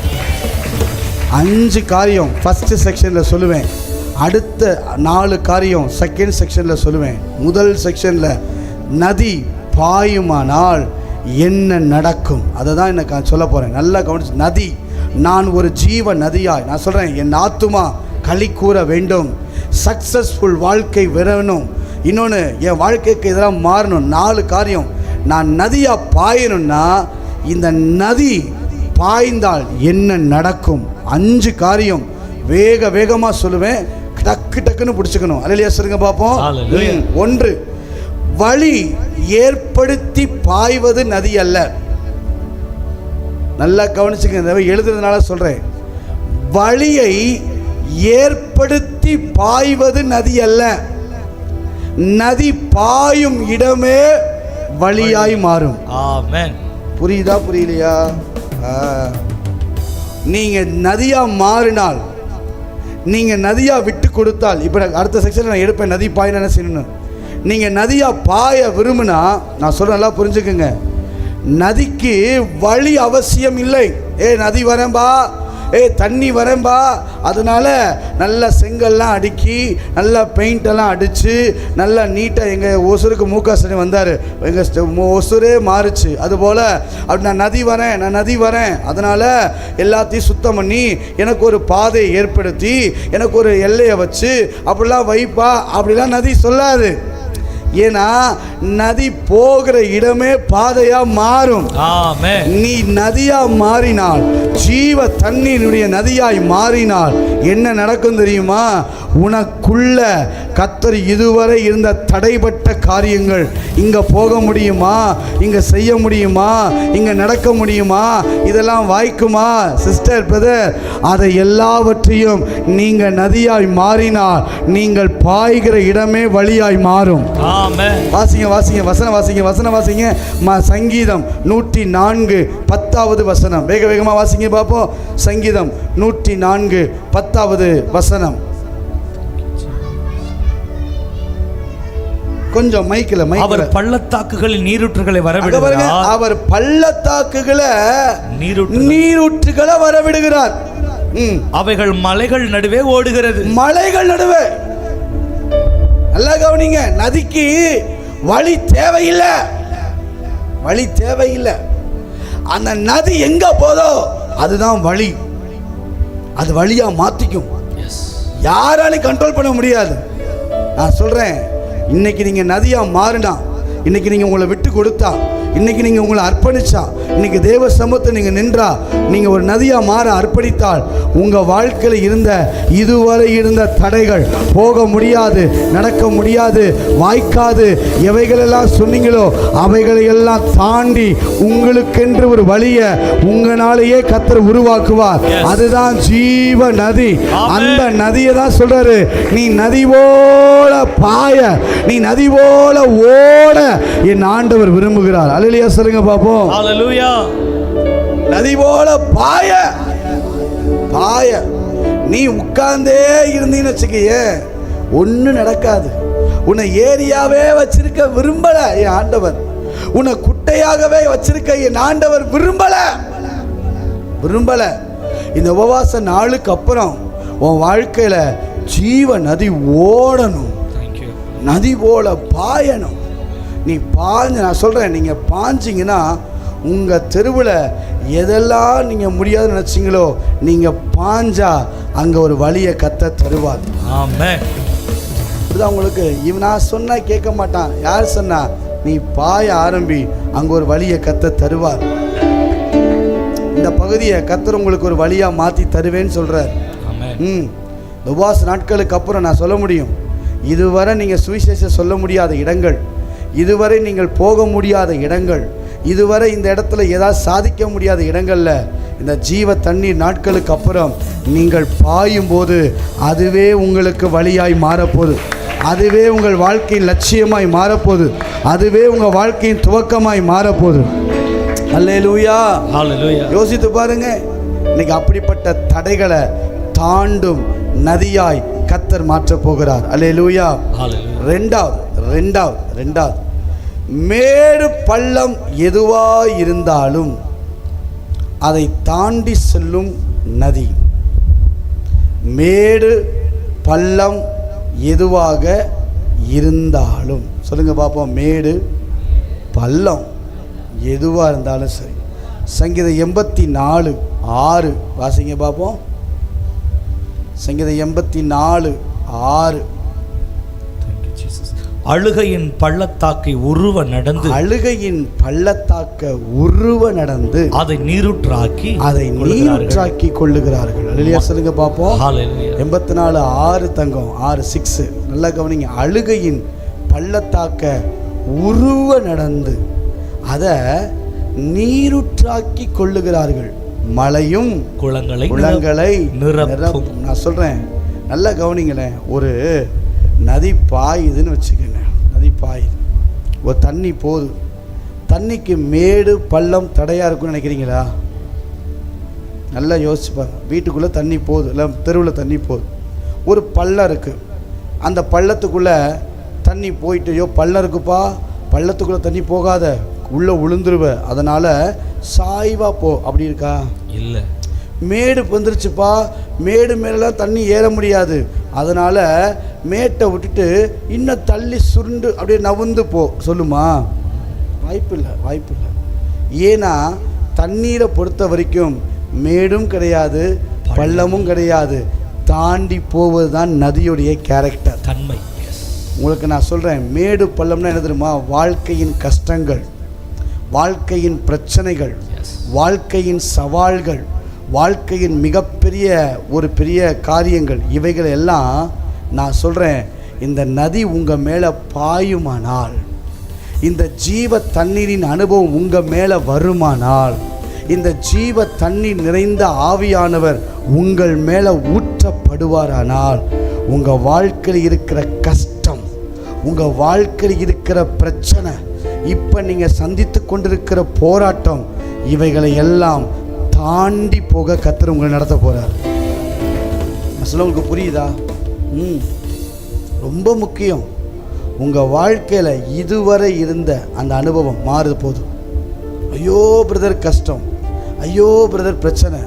[SPEAKER 1] 5 காரியம் ஃபஸ்ட்டு செக்ஷனில் சொல்லுவேன், அடுத்த 4 காரியம் செகண்ட் செக்ஷனில் சொல்லுவேன். முதல் செக்ஷனில் நதி பாயுமானால் என்ன நடக்கும், அதை தான் எனக்கு சொல்ல போகிறேன். நல்லா கவனிச்சு. நதி, நான் ஒரு ஜீவ நதியாய், நான் சொல்கிறேன், என் ஆத்துமா களி கூற வேண்டும், சக்ஸஸ்ஃபுல் வாழ்க்கை வரணும், இன்னொன்று என் வாழ்க்கைக்கு இதெல்லாம் மாறணும். 4 காரியம். நான் நதியாக பாயணும்னா இந்த நதி பாய்ந்தால் என்ன நடக்கும்? 5 காரியம் வேகமாக சொல்லுவேன், டக்குன்னு பிடிச்சுக்கணும். அல்லேலூயா சொல்லுங்க பார்ப்போம். 1, வழி ஏற்படுத்தி பாய்வது நதி அல்ல. நல்லா கவனிச்சுக்க, எழுதுறதுனால சொல்றேன். வழியை ஏற்படுத்தி பாய்வது நதி அல்ல. நதி பாயும் இடமே வழியாய் மாறும். ஆமென். புரியுதா புரியலையா? நீங்க நதியா மாறினால், நீங்க நதியா விட்டு கொடுத்தால், இப்போ அடுத்த செக்ஷன் நான் எடுப்பேன், நதி பாயினா என்ன செய்யணும். நீங்க நதியா பாய விரும்பினா, நான் சொல்ல நல்லா புரிஞ்சுக்குங்க, நதிக்கு வழி அவசியம் இல்லை. நதி வரேன்பா, தண்ணி வரேன்பா, அதனால நல்லா செங்கல்லாம் அடுக்கி நல்லா பெயிண்டெல்லாம் அடித்து நல்லா நீட்டாக எங்கள் ஒசூருக்கு மூக்காசனி வந்தார், எங்கள் ஒசூரே மாறுச்சு. அதுபோல் அப்படி நான் நதி வரேன் அதனால் எல்லாத்தையும் சுத்தம் பண்ணி எனக்கு ஒரு பாதையை ஏற்படுத்தி எனக்கு ஒரு எல்லையை வச்சு அப்படிலாம் வைப்பா அப்படிலாம் நதி சொல்லாது. ஏன்னா நதி போகிற இடமே பாதையா மாறும்.
[SPEAKER 2] ஆமென்.
[SPEAKER 1] நீ நதியா மாறினால், ஜீவ தண்ணீருடைய நதியாய் மாறினால் என்ன நடக்கும் தெரியுமா? உனக்குள்ள கர்த்தர் இதுவரை இருந்த தடைப்பட்ட காரியங்கள் இங்க போக முடியுமா, இங்க செய்ய முடியுமா, இங்க நடக்க முடியுமா, இதெல்லாம் வாய்க்குமா சிஸ்டர் பிரதர்? அதை எல்லாவற்றையும் நீங்க நதியாய் மாறினால் நீங்கள் பாய்கிற இடமே வழியாய் மாறும். வாசிங்க வசனம் வாசிங்க. சங்கீதம் 104 10வது வசனம். வேகமா வாசிங்க பாப்போம். சங்கீதம் 104 10வது வசனம். கொஞ்சம் மைக்கில்
[SPEAKER 2] அவர் பள்ளத்தாக்குகளில் நீரூற்றுகளை வரவிடுகிறார்.
[SPEAKER 1] அவர் பள்ளத்தாக்குகளை நீரூற்றுகளை வரவிடுகிறார்.
[SPEAKER 2] அவைகள் மலைகள் நடுவே ஓடுகிறது.
[SPEAKER 1] மலைகள் நடுவே. நல்லா கவனிங்க. நதிக்கு வழி தேவையில்லை, வழி தேவையில்லை. அந்த நதி எங்க போதோ அதுதான் வழி. அது வழியா மாத்திக்கும். யாராலையும் கண்ட்ரோல் பண்ண முடியாது. நான் சொல்றேன், இன்னைக்கு நீங்க நதியா மாறினா, இன்னைக்கு நீங்க உங்களை விட்டு கொடுத்தா, இன்னைக்கு நீங்க உங்களை அர்ப்பணிச்சா, இன்னைக்கு தேவ சமூகத்தை நீங்க நின்றா, நீங்க ஒரு நதியா மாற அர்ப்பணித்தால் உங்க வாழ்க்கையில் இருந்த இதுவரை இருந்த தடைகள் போக முடியாது, நடக்க முடியாது, வாய்க்காது. எவைகளெல்லாம் சொன்னீங்களோ அவைகளை எல்லாம் தாண்டி உங்களுக்கென்று ஒரு வழியை உங்களாலேயே கர்த்தர் உருவாக்குவார். அதுதான் ஜீவ நதி. அந்த நதியை தான் சொல்றாரு, நீ நதி போல பாய, நீ நதி போல ஓட என் ஆண்டவர் விரும்புகிறார். அல்லேலூயா சொல்லுங்க பாப்போம்.
[SPEAKER 2] அல்லேலூயா.
[SPEAKER 1] நதி போல பாய பாய. நீ உட்கார்ந்தே இருந்தீன்னு வச்சுக்கிய ஒன்னும் நடக்காது. உன்னை ஏரியாவே வச்சிருக்க விரும்பல என் ஆண்டவர். உன்னை குட்டையாகவே வச்சிருக்க என் ஆண்டவர் விரும்பல. இந்த உபவாச நாளுக்கு அப்புறம் உன் வாழ்க்கையில ஜீவ நதி ஓடணும், நதி போல பாயணும். நீ பாஞ்சு, நான் சொல்கிறேன், நீங்கள் பாஞ்சிங்கன்னா உங்கள் தெருவில் எதெல்லாம் நீங்கள் முடியாதுன்னு நினச்சிங்களோ நீங்கள் பாஞ்சா அங்கே ஒரு வழியை கத்த தருவார்.
[SPEAKER 2] ஆமென்.
[SPEAKER 1] இதுதான் உங்களுக்கு. நான் சொன்னால் கேட்க மாட்டான். யார் சொன்னா? நீ பாய ஆரம்பி, அங்கே ஒரு வழியை கத்த தருவார். இந்த பகுதியை கத்தர் உங்களுக்கு ஒரு வழியாக மாற்றி தருவேன்னு சொல்கிறார். உபவாச நாட்களுக்கு அப்புறம் நான் சொல்ல முடியும், இதுவரை நீங்கள் சுவிசேஷம் சொல்ல முடியாத இடங்கள், இதுவரை நீங்கள் போக முடியாத இடங்கள், இதுவரை இந்த இடத்துல ஏதாவது சாதிக்க முடியாத இடங்களில் இந்த ஜீவ தண்ணீர் நாட்களுக்கு அப்புறம் நீங்கள் பாயும் போது அதுவே உங்களுக்கு வழியாய் மாறப்போகுது. அதுவே உங்கள் வாழ்க்கையின் லட்சியமாய் மாறப்போகுது. அதுவே உங்கள் வாழ்க்கையின் துவக்கமாய் மாறப்போகுது. அல்லேலூயா. யோசித்து பாருங்க. இன்னைக்கு அப்படிப்பட்ட தடைகளை தாண்டும் நதியாய் கர்த்தர் மாற்றப் போகிறார். அல்லேலூயா. ரெண்டாவது மேடு பள்ளம் எதுவாய் இருந்தாலும் அதை தாண்டி செல்லும் நதி. மேடு பள்ளம் எதுவாக இருந்தாலும், சொல்லுங்க பாப்போம். மேடு பள்ளம் எதுவாக இருந்தாலும் சரி. சங்கீதம் 84:6 வாசிங்க பாப்போம். சங்கீதம் 84:6.
[SPEAKER 2] அழுகையின் பள்ளத்தாக்கை உருவ நடந்து,
[SPEAKER 1] அழுகையின் பள்ளத்தாக்க உருவ நடந்து
[SPEAKER 2] அதை நீரூற்றாக்கி
[SPEAKER 1] கொள்ளுகிறார்கள். அல்லேலூயா சொல்லுங்க பாப்போம். 84:6 தங்கம் 6:6. நல்லா கவனிங்க. அழுகையின் பள்ளத்தாக்க உருவ நடந்து அதை நீரூற்றாக்கி கொள்ளுகிறார்கள். மலையும் குளங்களை நிரப்பும். நான் சொல்றேன், நல்லா கவனிங்களேன். ஒரு நதி பாயுதுன்னு வச்சுக்கோங்க. நதி பாயுது, ஒரு தண்ணி போகுது. தண்ணிக்கு மேடு பள்ளம் தடையாக இருக்குன்னு நினைக்கிறீங்களா? நல்லா யோசிச்சுப்பாங்க. வீட்டுக்குள்ளே தண்ணி போகுது, இல்லை தெருவில் தண்ணி போகுது, ஒரு பள்ளம் இருக்குது. அந்த பள்ளத்துக்குள்ளே தண்ணி போயிட்டு, ஐயோ பள்ளம் இருக்குப்பா, பள்ளத்துக்குள்ளே தண்ணி போகாத, உள்ளே உளுந்துருவ. அதனால் சாய்வா போ. அப்படி இருக்கா?
[SPEAKER 2] இல்லை.
[SPEAKER 1] மேடு வந்துருச்சுப்பா, மேடு மேலாம் தண்ணி ஏற முடியாது, அதனால் மேட்டை விட்டுட்டு இன்னும் தள்ளி சுருண்டு அப்படியே நவுந்து போ சொல்லுமா? வாய்ப்பில்லை, வாய்ப்பில்லை. ஏன்னா தண்ணீரை பொறுத்த வரைக்கும் மேடும் கிடையாது, பள்ளமும் கிடையாது, தாண்டி போவது தான் நதியுடைய கேரக்டர், தன்மை. உங்களுக்கு நான் சொல்கிறேன், மேடு பள்ளம்னா என்ன தெரியுமா? வாழ்க்கையின் கஷ்டங்கள், வாழ்க்கையின் பிரச்சனைகள், வாழ்க்கையின் சவால்கள், வாழ்க்கையின் மிகப்பெரிய ஒரு பெரிய காரியங்கள், இவைகள் எல்லாம் நான் சொல்கிறேன், இந்த நதி உங்கள் மேலே பாயுமானால், இந்த ஜீவ தண்ணீரின் அனுபவம் உங்கள் மேலே வருமானால், இந்த ஜீவ தண்ணீர் நிறைந்த ஆவியானவர் உங்கள் மேலே ஊற்றப்படுவாரானால், உங்கள் வாழ்க்கையில் இருக்கிற கஷ்டம், உங்கள் வாழ்க்கையில் இருக்கிற பிரச்சனை, இப்போ நீங்கள் சந்தித்து கொண்டிருக்கிற போராட்டம், இவைகளை எல்லாம் தாண்டி போக கர்த்தர் உங்களை நடத்த போகிறார். சொல்ல உங்களுக்கு புரியுதா? ரொம்ப முக்கியம். உங்கள் வாழ்க்கையில் இதுவரை இருந்த அந்த அனுபவம் மாறுது போதும். ஐயோ பிரதர் கஷ்டம், ஐயோ பிரதர் பிரச்சனை,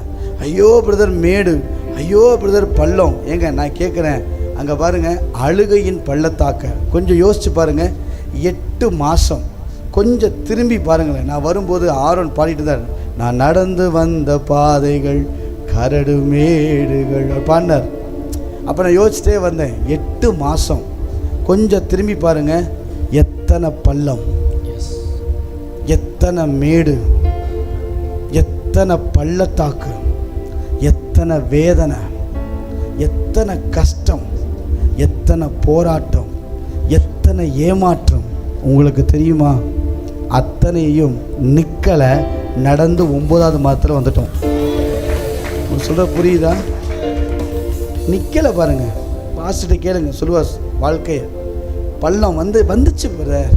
[SPEAKER 1] ஐயோ பிரதர் மேடு, ஐயோ பிரதர் பள்ளம். ஏங்க நான் கேட்குறேன், அங்கே பாருங்கள் அழுகையின் பள்ளத்தாக்க கொஞ்சம் யோசிச்சு பாருங்கள். 8 மாதம் கொஞ்சம் திரும்பி பாருங்களேன். நான் வரும்போது ஆரோன் பாடிட்டு தான், நான் நடந்து வந்த பாதைகள் கரடு மேடுகள் பாடினார். அப்போ நான் யோசிச்சிட்டே வந்தேன், 8 மாதம் கொஞ்சம் திரும்பி பாருங்கள், எத்தனை பள்ளம், எத்தனை மேடு, எத்தனை பள்ளத்தாக்கு, எத்தனை வேதனை, எத்தனை கஷ்டம், எத்தனை போராட்டம், எத்தனை ஏமாற்றம். உங்களுக்கு தெரியுமா? அத்தனையும் நிற்கலை, நடந்து 9வது மாதத்தில் வந்துட்டோம். உங்களுக்கு சொல்கிற புரியுதா? நிற்கலை பாருங்கள், பாஸ்ட்டை கேளுங்க, சொல்லுவார் வாழ்க்கையை. பள்ளம் வந்துச்சு பிரதர்,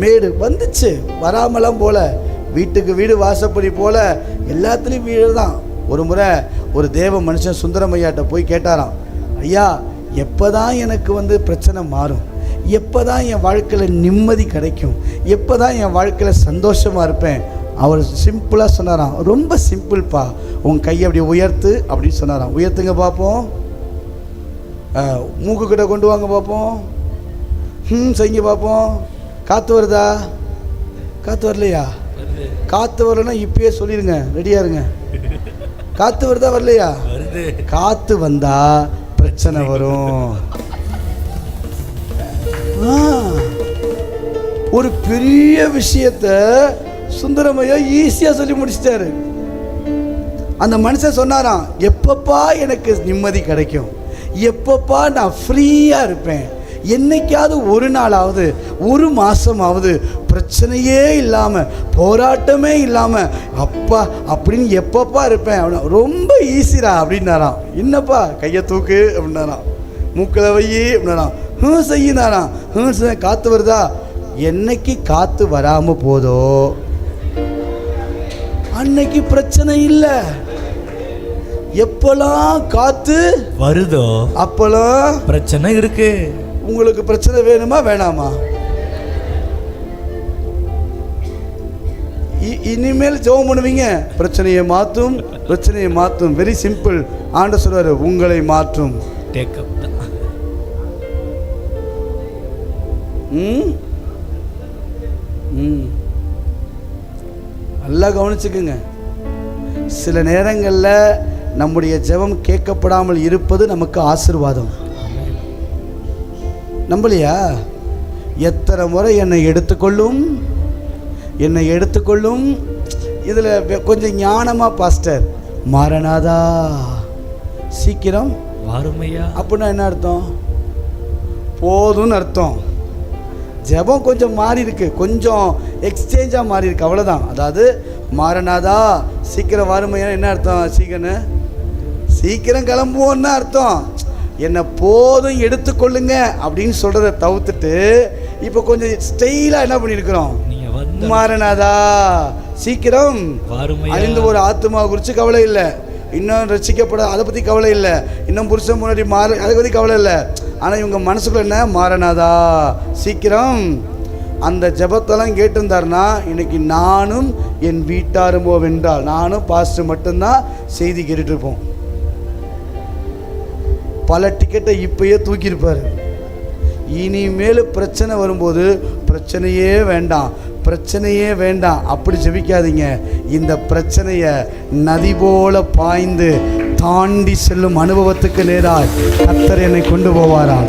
[SPEAKER 1] மேடு வந்துச்சு, வராமலாம் போல, வீட்டுக்கு வீடு வாசப்படி போல எல்லாத்துலேயும் வீடு தான். ஒரு முறை ஒரு தேவ மனுஷன் சுந்தரமையாட்ட போய் கேட்டாராம், ஐயா எப்போ தான் எனக்கு பிரச்சனை மாறும், எப்போ தான் என் வாழ்க்கையில் நிம்மதி கிடைக்கும், எப்போ தான் என் வாழ்க்கையில் சந்தோஷமாக இருப்பேன்? அவர் சிம்பிளாக சொன்னாராம், ரொம்ப சிம்பிள்ப்பா, உன் கையை அப்படி உயர்த்து அப்படின்னு சொன்னாராம். உயர்த்துங்க பார்ப்போம், மூக்கு கிட்ட கொண்டு வாங்க பார்ப்போம், செய்யுங்க பார்ப்போம். காற்று வருதா? காற்று வரலையா? காற்று வரலன்னா இப்பயே சொல்லிடுங்க, ரெடியா இருங்க. காற்று வருதா வரலையா? காற்று வந்தா பிரச்சனை வரும். ஒரு பெரிய விஷயத்த சுந்தரமையா ஈஸியா சொல்லி முடிச்சிட்டாரு. அந்த மனுஷன் சொன்னாராம், எப்பப்பா எனக்கு நிம்மதி கிடைக்கும், எப்பப்பா நான் ஃப்ரீயா இருப்பேன், என்னைக்காவது ஒரு நாளாவது ஒரு மாசமாவது பிரச்சனையே இல்லாமல் போராட்டமே இல்லாமல் அப்பா அப்படின்னு எப்பப்பா இருப்பேன், ரொம்ப ஈஸிரா அப்படின்னாராம். என்னப்பா கையை தூக்கு அப்படின்னாராம், மூக்கில் வை அப்படின்னாராம், செய்யினாராம். காற்று வருதா? என்னைக்கு காற்று வராமல் போதோ அன்னைக்கு பிரச்சனை இல்லை. எப்பெல்லாம் காற்று வருதோ அப்பெல்லாம் பிரச்சனை இருக்கு. உங்களுக்கு பிரச்சனை வேணுமா வேணாமா? இனிமேல் ஜெபம் பண்ணுவீங்க, பிரச்சனையை மாற்றும், பிரச்சனையை மாற்றும். Very simple. ஆண்டவர் சொல்றாரு, உங்களை மாற்றும். நல்லா கவனிச்சுக்குங்க. சில நேரங்களில் நம்முடைய ஜெபம் கேட்கப்படாமல் இருப்பது நமக்கு ஆசீர்வாதம். நம்பலையா? எத்தனை முறை என்னை எடுத்துக்கொள்ளும், என்னை எடுத்துக்கொள்ளும். இதில் கொஞ்சம் ஞானமாக பாஸ்டர், மாரநாதா சீக்கிரம் வாருமையா அப்படின்னா என்ன அர்த்தம்? போதும்னு அர்த்தம். ஜெபம் கொஞ்சம் மாறி இருக்கு, கொஞ்சம் எக்ஸ்சேஞ்சாக மாறி இருக்கு, அவ்வளோதான். அதாவது மாரநாதா சீக்கிரம் வாருமையா என்ன அர்த்தம்? சீக்கிரம் கிளம்புவோன்னு அர்த்தம். என்னை போதும் எடுத்துக்கொள்ளுங்க அப்படின்னு சொல்கிறத தவிர்த்துட்டு இப்போ கொஞ்சம் ஸ்டைலாக என்ன பண்ணியிருக்கிறோம்? மாரநாதா சீக்கிரம் அழிந்து ஒரு ஆத்மா குறித்து கவலை இல்லை, இன்னும் ரசிக்கப்பட அதை பற்றி கவலை இல்லை, இன்னும் புருஷன் முன்னாடி மாற அதை பற்றி கவலை இல்லை. ஆனால் இவங்க மனசுக்குள்ள என்ன? மாரநாதா சீக்கிரம் அந்த ஜெபத்தெல்லாம் கேட்டிருந்தாருன்னா இன்னைக்கு நானும் என் வீட்டாருமோ வென்றால், நானும் பாஸ்டர் மட்டும்தான் செய்தி கேட்டுட்டு இருப்போம். பல டிக்கெட்டை இப்பயே தூக்கியிருப்பார். இனிமேல் பிரச்சனை வரும்போது பிரச்சனையே வேண்டாம், பிரச்சனையே வேண்டாம் அப்படி ஜெபிக்காதீங்க. இந்த பிரச்சனையை நதி போல பாய்ந்து தாண்டி செல்லும் அனுபவத்துக்கு நேராக கர்த்தர் என்னை கொண்டு போவாராம்.